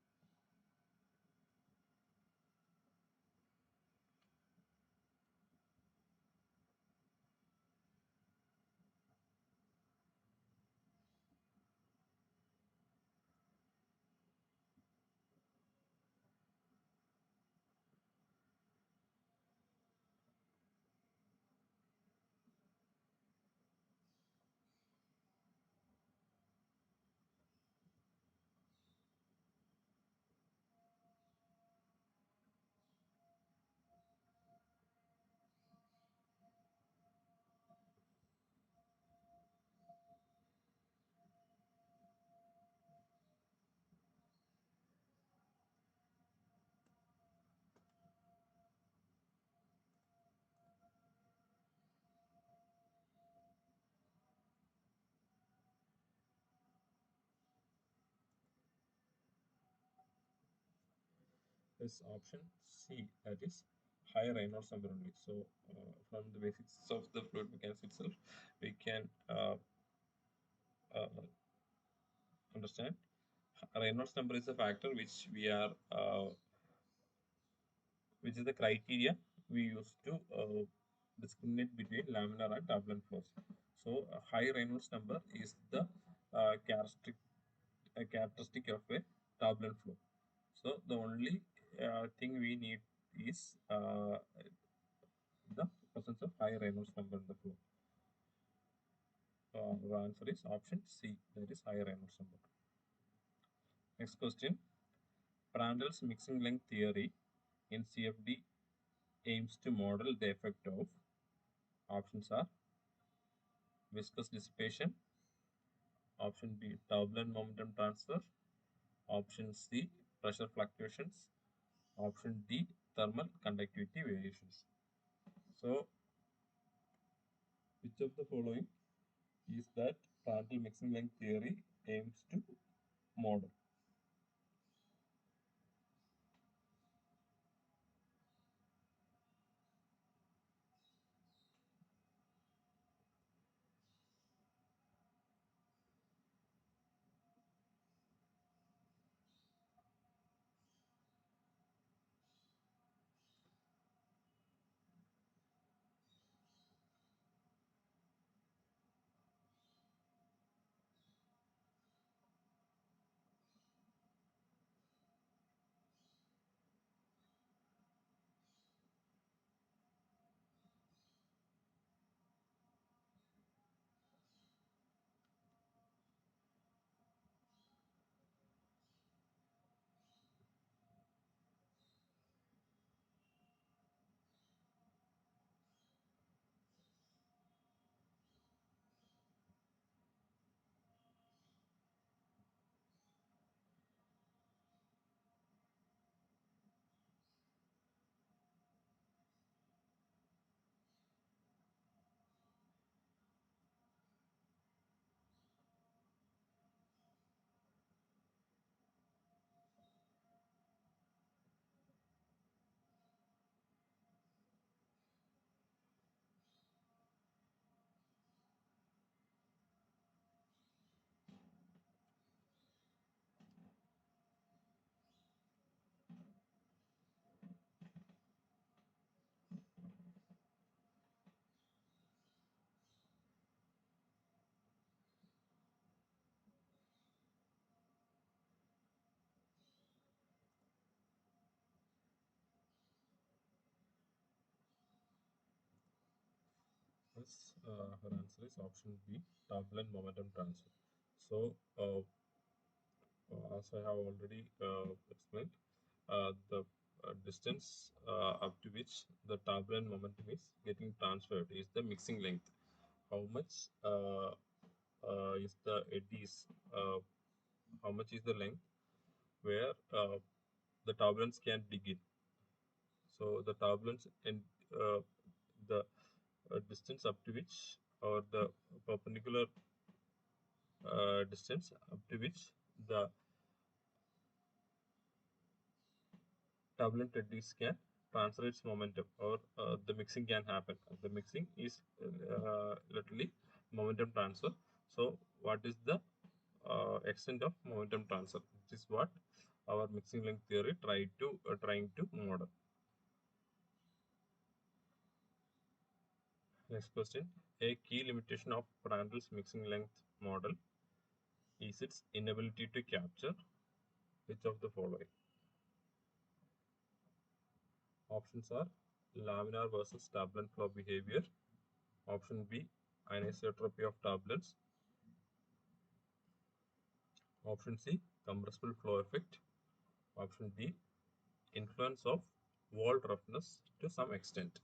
is option C, that is high Reynolds number only. So from the basics of the fluid mechanics itself, we can uh, understand Reynolds number is a factor which is the criteria we use to discriminate between laminar and turbulent flows. So a high Reynolds number is the characteristic of a turbulent flow. So the only thing we need is the presence of high Reynolds number in the flow. The answer is option C, that is high Reynolds number. Next question. Prandtl's mixing length theory in CFD aims to model the effect of options are viscous dissipation, option B turbulent momentum transfer, option C pressure fluctuations, option D thermal conductivity variations. So which of the following is that Prandtl mixing length theory aims to model? Yes, her answer is option B, turbulent momentum transfer. So, as I have already explained, the distance up to which the turbulent momentum is getting transferred is the mixing length. How much is the eddies? How much is the length where the turbulence can dig in? So the turbulence and the distance up to which, or the perpendicular distance up to which the turbulent eddies can transfer its momentum, or the mixing can happen. The mixing is literally momentum transfer. So what is the extent of momentum transfer? This is what our mixing length theory trying to model. Next question. A key limitation of Prandtl's mixing length model is its inability to capture which of the following? Options are laminar versus turbulent flow behavior. Option B, anisotropy of turbulence. Option C, compressible flow effect. Option D, influence of wall roughness to some extent.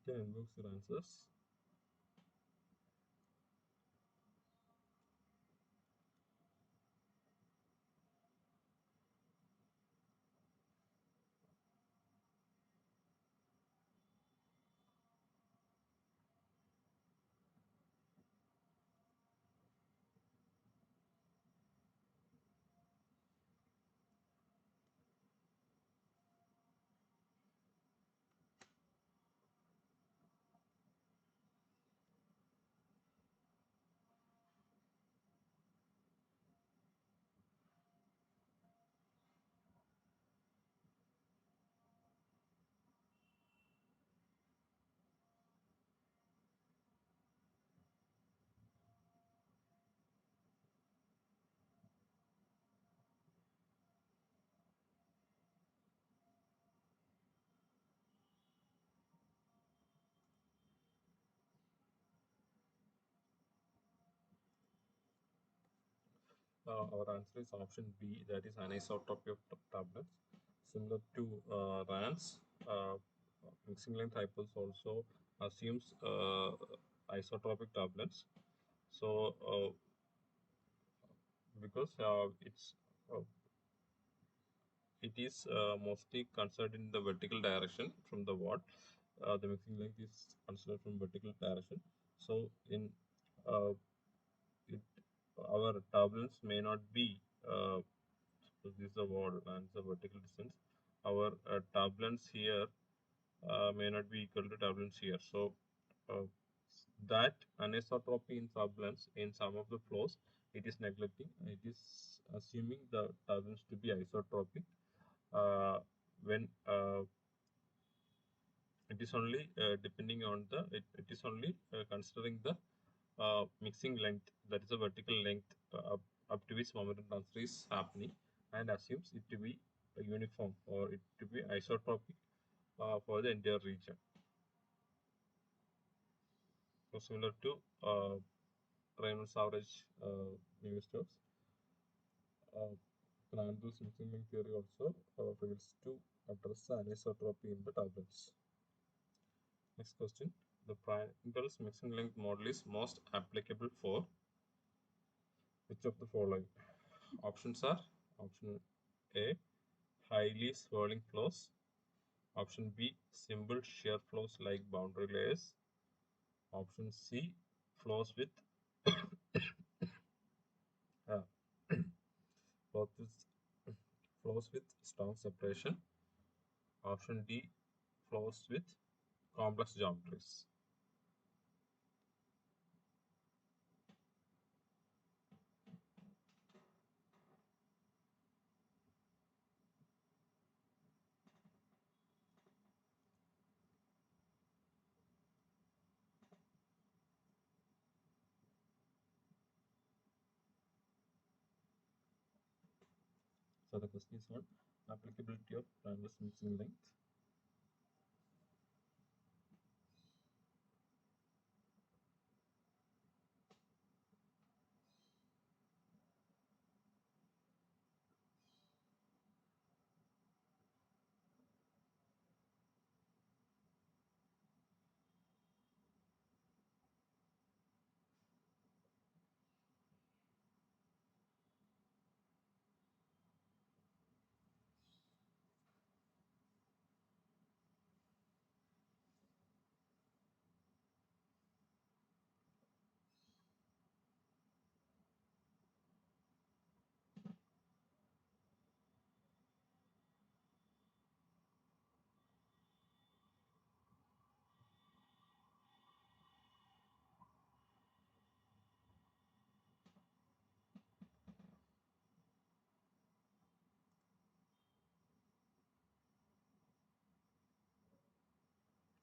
Can inbox your answers. Our answer is option B, that is anisotropy of tablets. Similar to RANS, mixing length hypothesis also assumes isotropic tablets. So, because uh, it is mostly considered in the vertical direction from the word. The mixing length is considered from vertical direction. So, in uh, it, our turbulence may not be so this is the word and the vertical distance. Our turbulence here may not be equal to turbulence here. So uh, that anisotropy in turbulence in some of the flows, it is neglecting. It is assuming the turbulence to be isotropic when it is only depending on it is only considering the mixing length, that is the vertical length up to which momentum transfer is happening, and assumes it to be uniform or it to be isotropic for the entire region. So similar to Reynolds average Navier-Stokes, uh, Prandtl's mixing length theory also fails to address the anisotropy in the turbulence. Next question. The Prandtl's mixing length model is most applicable for which of the following? Options are option A, highly swirling flows. Option B, simple shear flows like boundary layers. Option C, flows with uh, flows with, flows with strong separation. Option D, flows with complex geometries. So the question is on applicability of Prandtl's mixing length.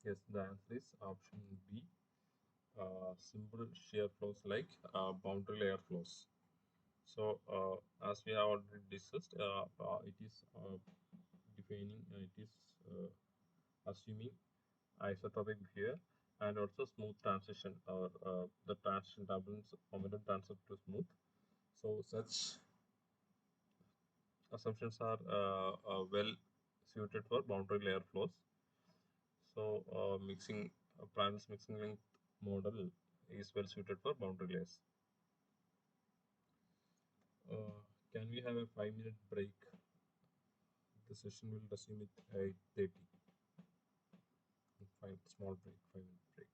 Yes, the answer is option B. Simple shear flows like boundary layer flows. So, as we have already discussed, it is defining, it is assuming isotropic behavior and also smooth transition or the transition turbulence momentum transfer to smooth. So, such assumptions are well suited for boundary layer flows. So, mixing Prandtl's mixing length model is well suited for boundary layers. Uh, can we have a 5-minute break? The session will resume at 8:30. Fine, small break, 5-minute break.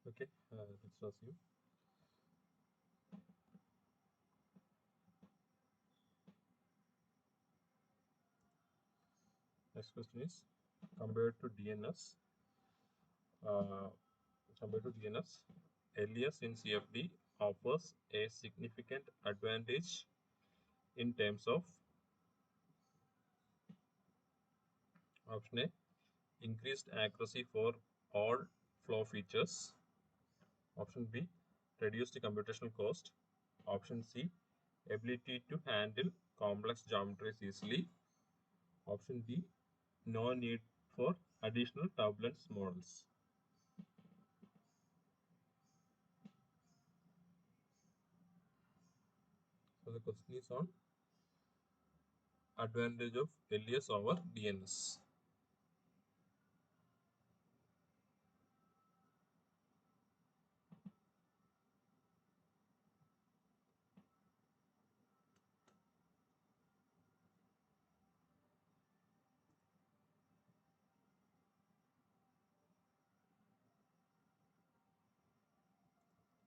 Okay, let's resume. Next question is compared to DNS. Uh, Compared to DNS, LES in CFD offers a significant advantage in terms of option A, increased accuracy for all flow features. Option B, reduced computational cost. Option C, ability to handle complex geometries easily. Option D, no need for additional turbulence models. So the question is on advantage of LES over DNS.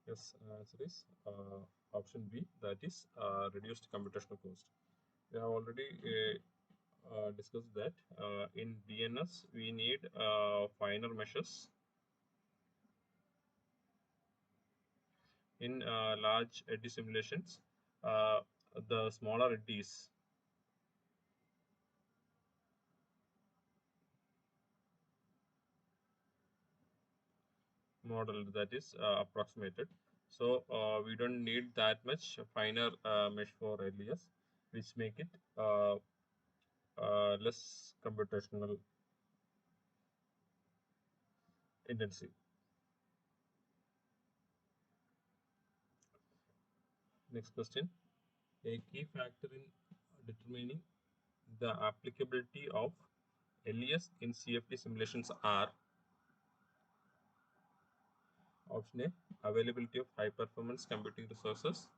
Yes, answer is option B, that is reduced computational cost. We have already discussed that in DNS we need finer meshes. In large eddy simulations, uh, the smaller eddies model, that is approximated. So we don't need that much finer mesh for LES, which make it less computational intensive. Next question. A key factor in determining the applicability of LES in CFD simulations are option A, availability of high performance computing resources.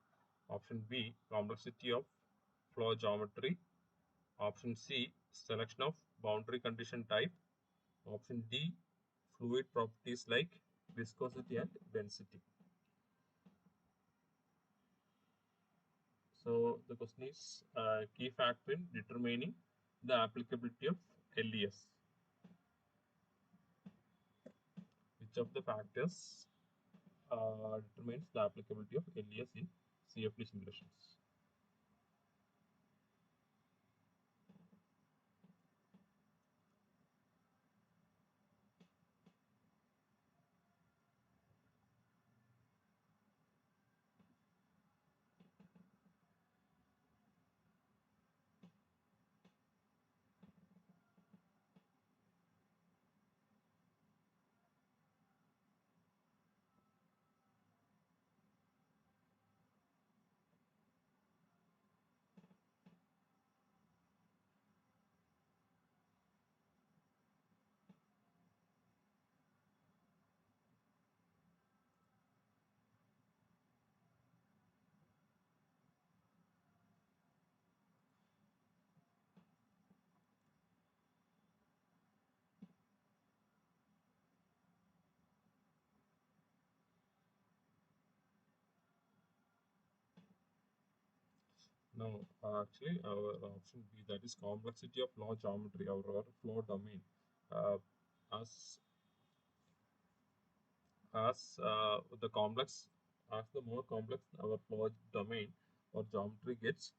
Option B, complexity of flow geometry. Option C, selection of boundary condition type. Option D, fluid properties like viscosity and density. So the question is key factor in determining the applicability of LES. Which of the factors determines the applicability of LES in CFD simulations? No, actually, our option B, that is complexity of flow geometry, our flow domain. Uh, as the complex, as the more complex our flow domain or geometry gets,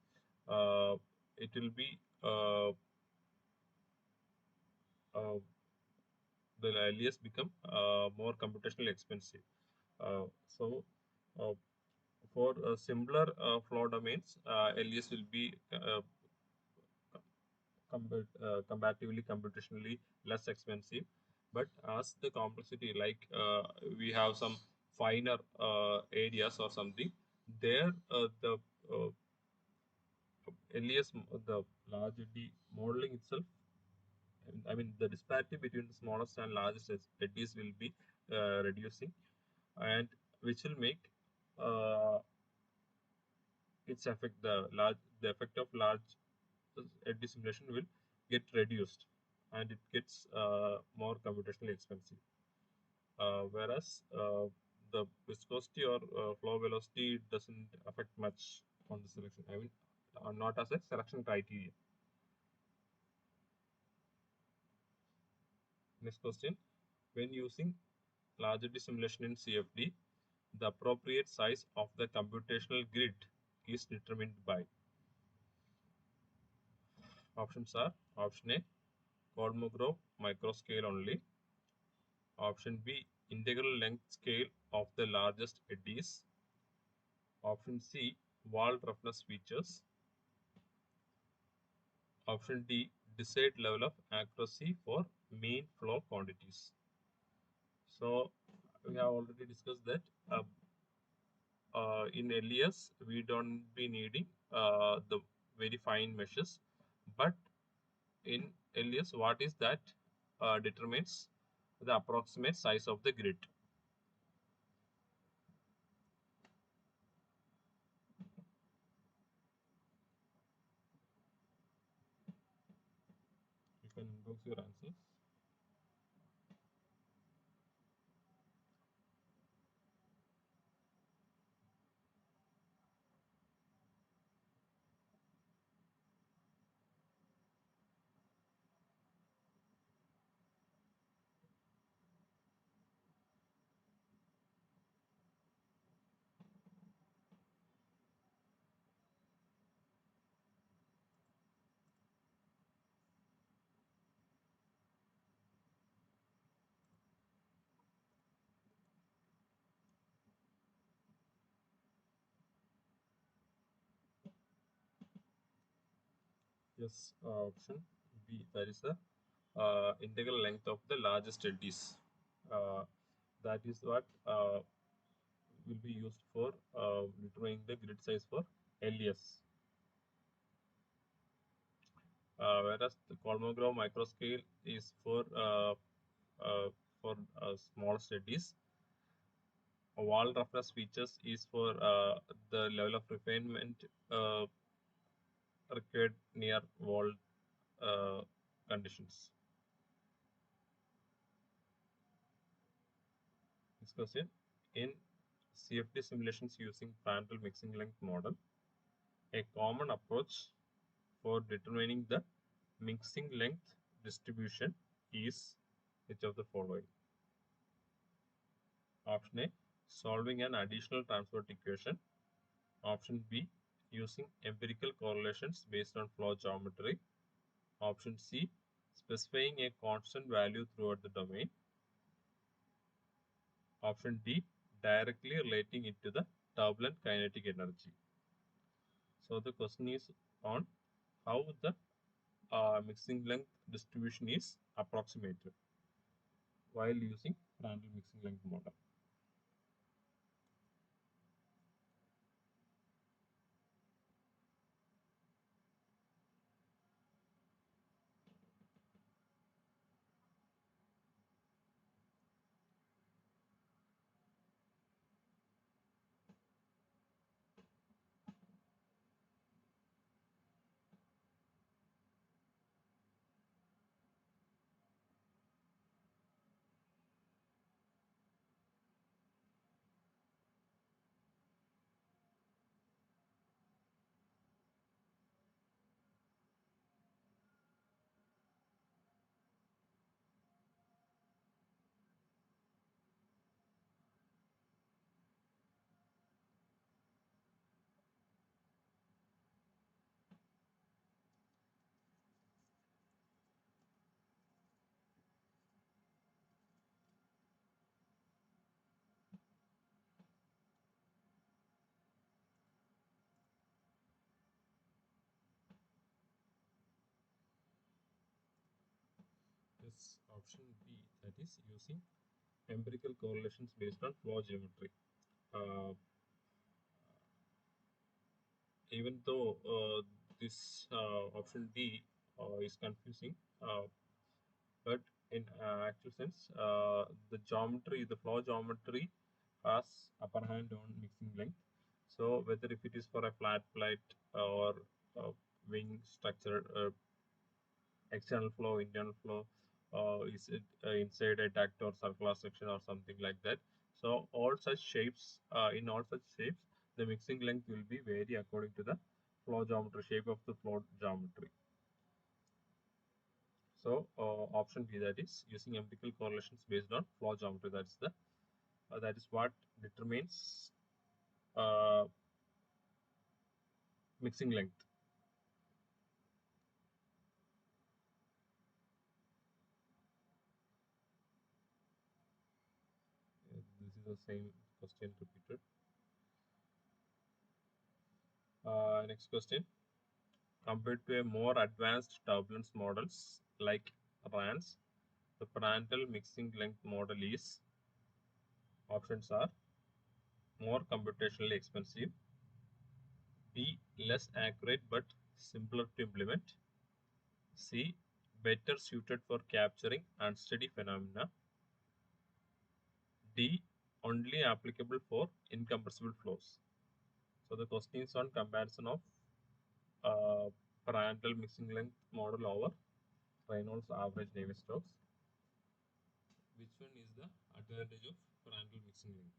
uh, it will be the LES become more computationally expensive. So for simpler flow domains, LES will be comparatively computationally less expensive. But as the complexity, like we have some finer areas or something, there the LES, the large D modeling itself, I mean, the disparity between the smallest and largest eddies will be reducing, and which will make uh, its effect, the effect of large eddy simulation will get reduced, and it gets more computationally expensive. Whereas the viscosity or flow velocity doesn't affect much on the selection. I mean, not as a selection criteria. Next question. When using larger simulation in CFD, the appropriate size of the computational grid is determined by. Options are: option A, Kolmogorov microscale only; option B, integral length scale of the largest eddies; option C, wall roughness features; option D, desired level of accuracy for mean flow quantities. So we have already discussed that in LES we don't be needing the very fine meshes, but in LES what is that determines the approximate size of the grid. You can inbox your answers. Yes, option B, that is the integral length of the largest eddies. Uh, that is what will be used for determining the grid size for LES. Whereas the Kolmogorov microscale is uh, for small eddies. Wall roughness features is for the level of refinement uh, required near wall uh, conditions. Next question. In CFD simulations using Prandtl mixing length model, a common approach for determining the mixing length distribution is which of the following? Option A, solving an additional transport equation. Option B, using empirical correlations based on flow geometry. Option C, specifying a constant value throughout the domain. Option D, directly relating it to the turbulent kinetic energy. So the question is on how the mixing length distribution is approximated while using Prandtl mixing length model. Yes, option B, that is using empirical correlations based on flow geometry. Uh, Even though this option D is confusing, but in actual sense, the flow geometry has upper hand on mixing length. So whether if it is for a flat plate or wing structure, external flow, internal flow, is it inside a duct or circular section or something like that. So all such shapes, in all such shapes, the mixing length will be vary according to the flow geometry, shape of the flow geometry. So option B, that is using empirical correlations based on flow geometry. That is what determines uh, mixing length. This is the same question repeated. Next question. Compared to a more advanced turbulence models like RANS, the Prandtl mixing length model is, options are, more computationally expensive, B, less accurate but simpler to implement, C, better suited for capturing unsteady phenomena, D, only applicable for incompressible flows. So the question is on comparison of uh, Prandtl mixing length model over Reynolds average Navier-Stokes. Which one is the advantage of Prandtl mixing length?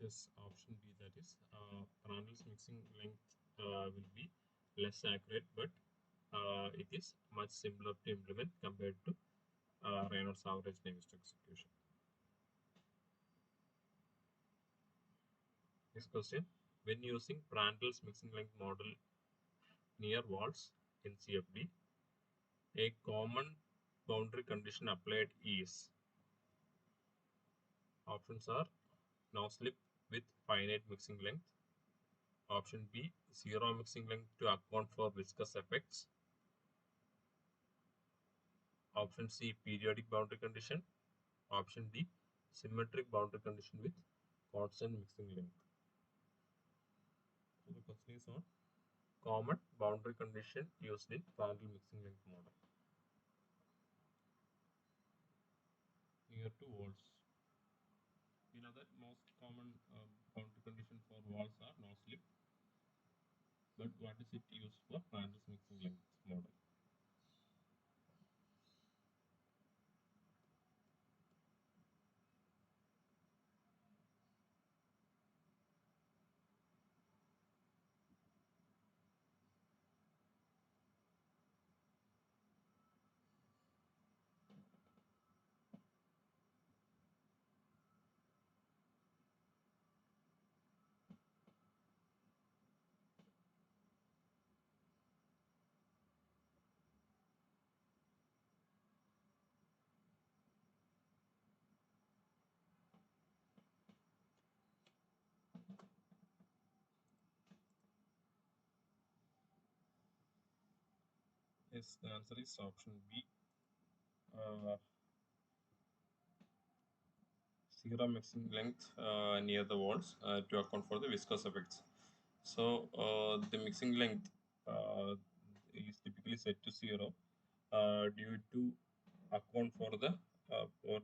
Yes, option B, that is Prandtl's mixing length will be less accurate, but it is much simpler to implement compared to Reynolds average Navier-Stokes execution. Next question. When using Prandtl's mixing length model near walls in CFD, a common boundary condition applied is, options are, no slip with finite mixing length, option B, zero mixing length to account for viscous effects, option C, periodic boundary condition, option D, symmetric boundary condition with constant mixing length. So the question is on common boundary condition used in Prandtl mixing length model near to walls. We know that most common boundary condition for walls are no slip, but what is it used for Prandtl mixing length model? Yes, the answer is option B. Uh, Zero mixing length near the walls to account for the viscous effects. So the mixing length uh, is typically set to 0 due to account for the for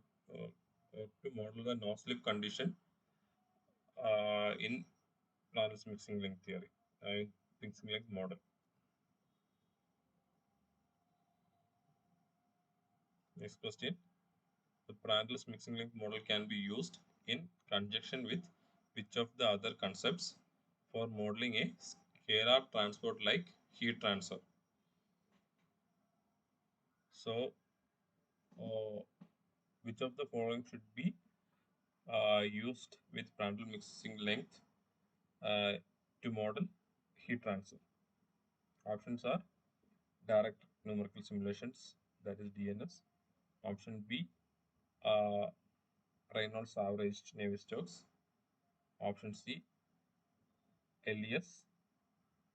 to model the no slip condition in Lorentz mixing length theory, mixing length model. Next question. The Prandtl mixing length model can be used in conjunction with which of the other concepts for modeling a scalar transport like heat transfer? So, uh, which of the following should be used with Prandtl mixing length uh, to model heat transfer? Options are direct numerical simulations, that is DNS. Option B, uh, Reynolds averaged Navier-Stokes. Option C, LES.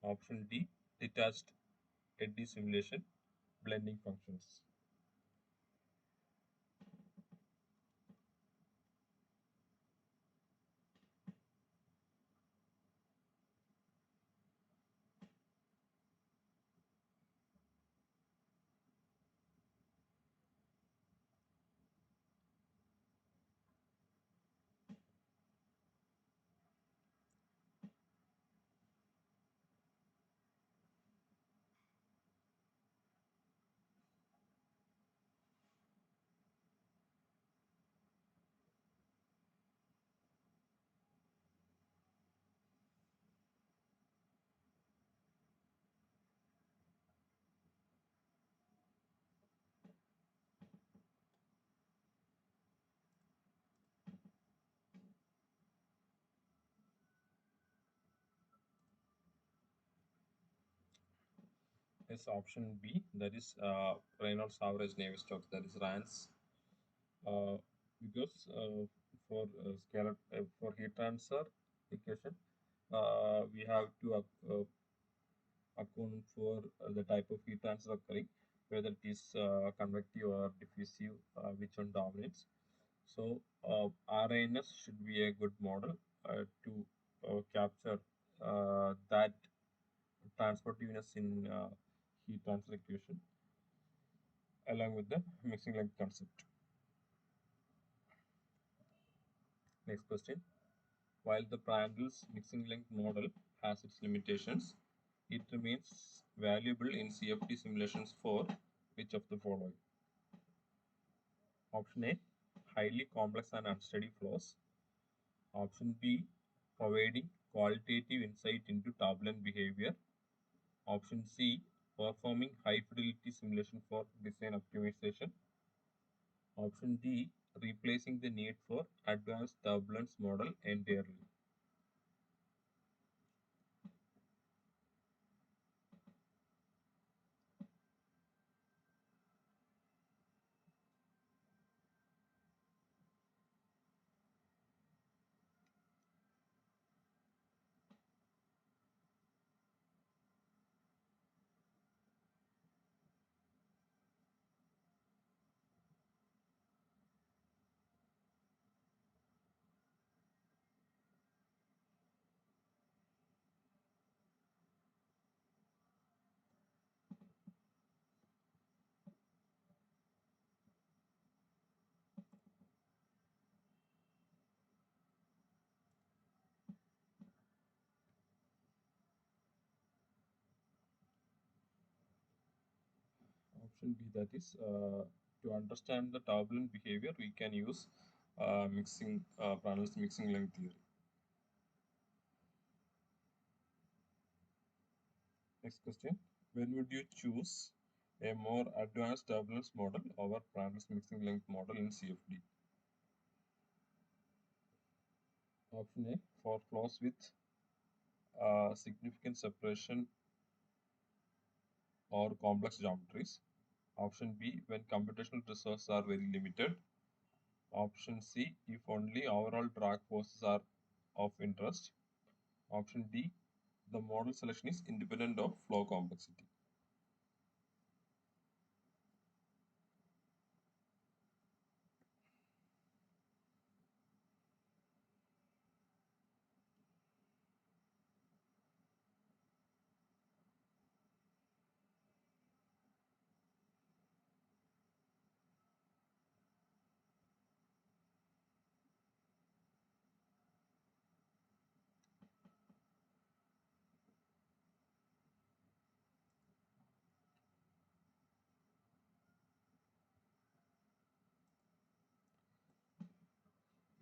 Option D, detached eddy simulation, blending functions. Yes, option B, that is Reynolds average Navier-Stokes, that is RANS. Uh, because for scalar for heat transfer equation, we have to account for the type of heat transfer occurring, whether it is convective or diffusive, which one dominates. So RANS should be a good model to capture that transportiveness in heat transfer equation along with the mixing length concept. Next question. While the Prandtl's mixing length model has its limitations, it remains valuable in CFD simulations for which of the following? Option A, highly complex and unsteady flows. Option B, providing qualitative insight into turbulent behavior. Option C, performing high fidelity simulation for design optimization. Option D, replacing the need for advanced turbulence model entirely. Option B, that is to understand the turbulent behavior, we can use Prandtl's mixing length theory. Next question. When would you choose a more advanced turbulence model over Prandtl's mixing length model in CFD? Option A, for flows with significant separation or complex geometries. Option B, when computational resources are very limited. Option C, if only overall drag forces are of interest. Option D, the model selection is independent of flow complexity.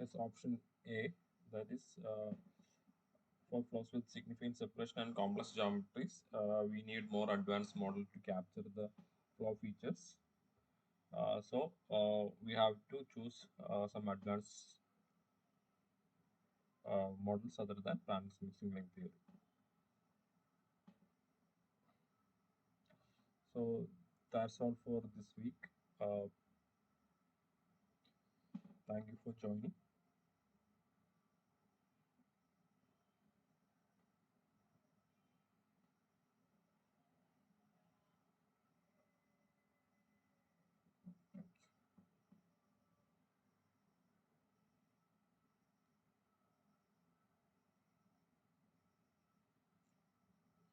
is option A, that is for flows with significant separation and complex geometries. We need more advanced model to capture the flow features. So we have to choose some advanced models other than Franz mixing link theory. So that's all for this week. Thank you for joining.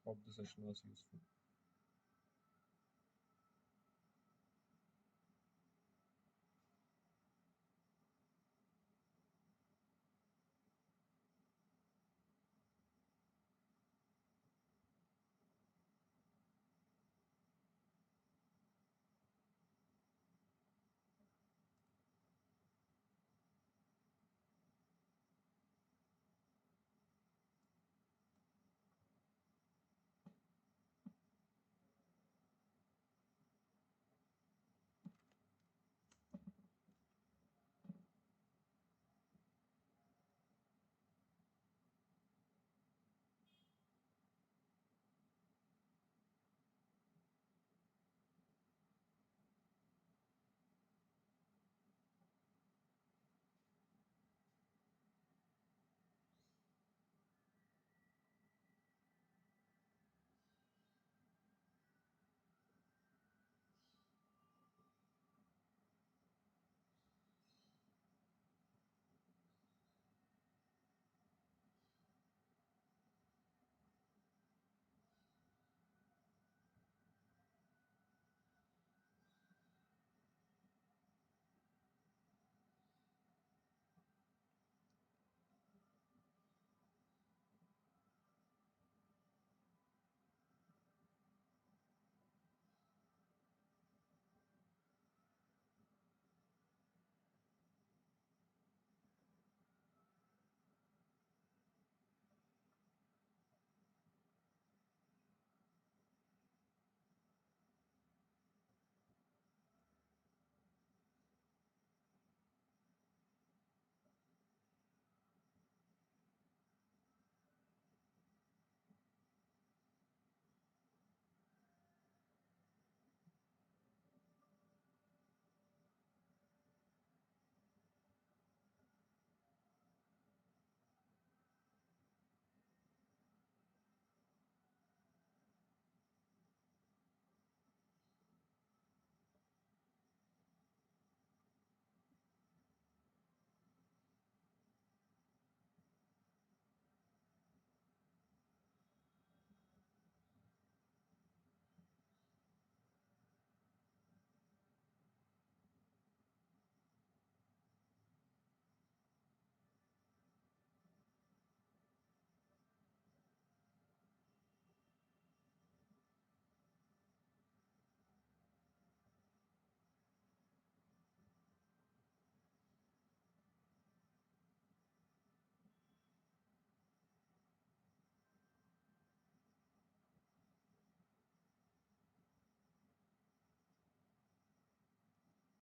Hope the session was useful.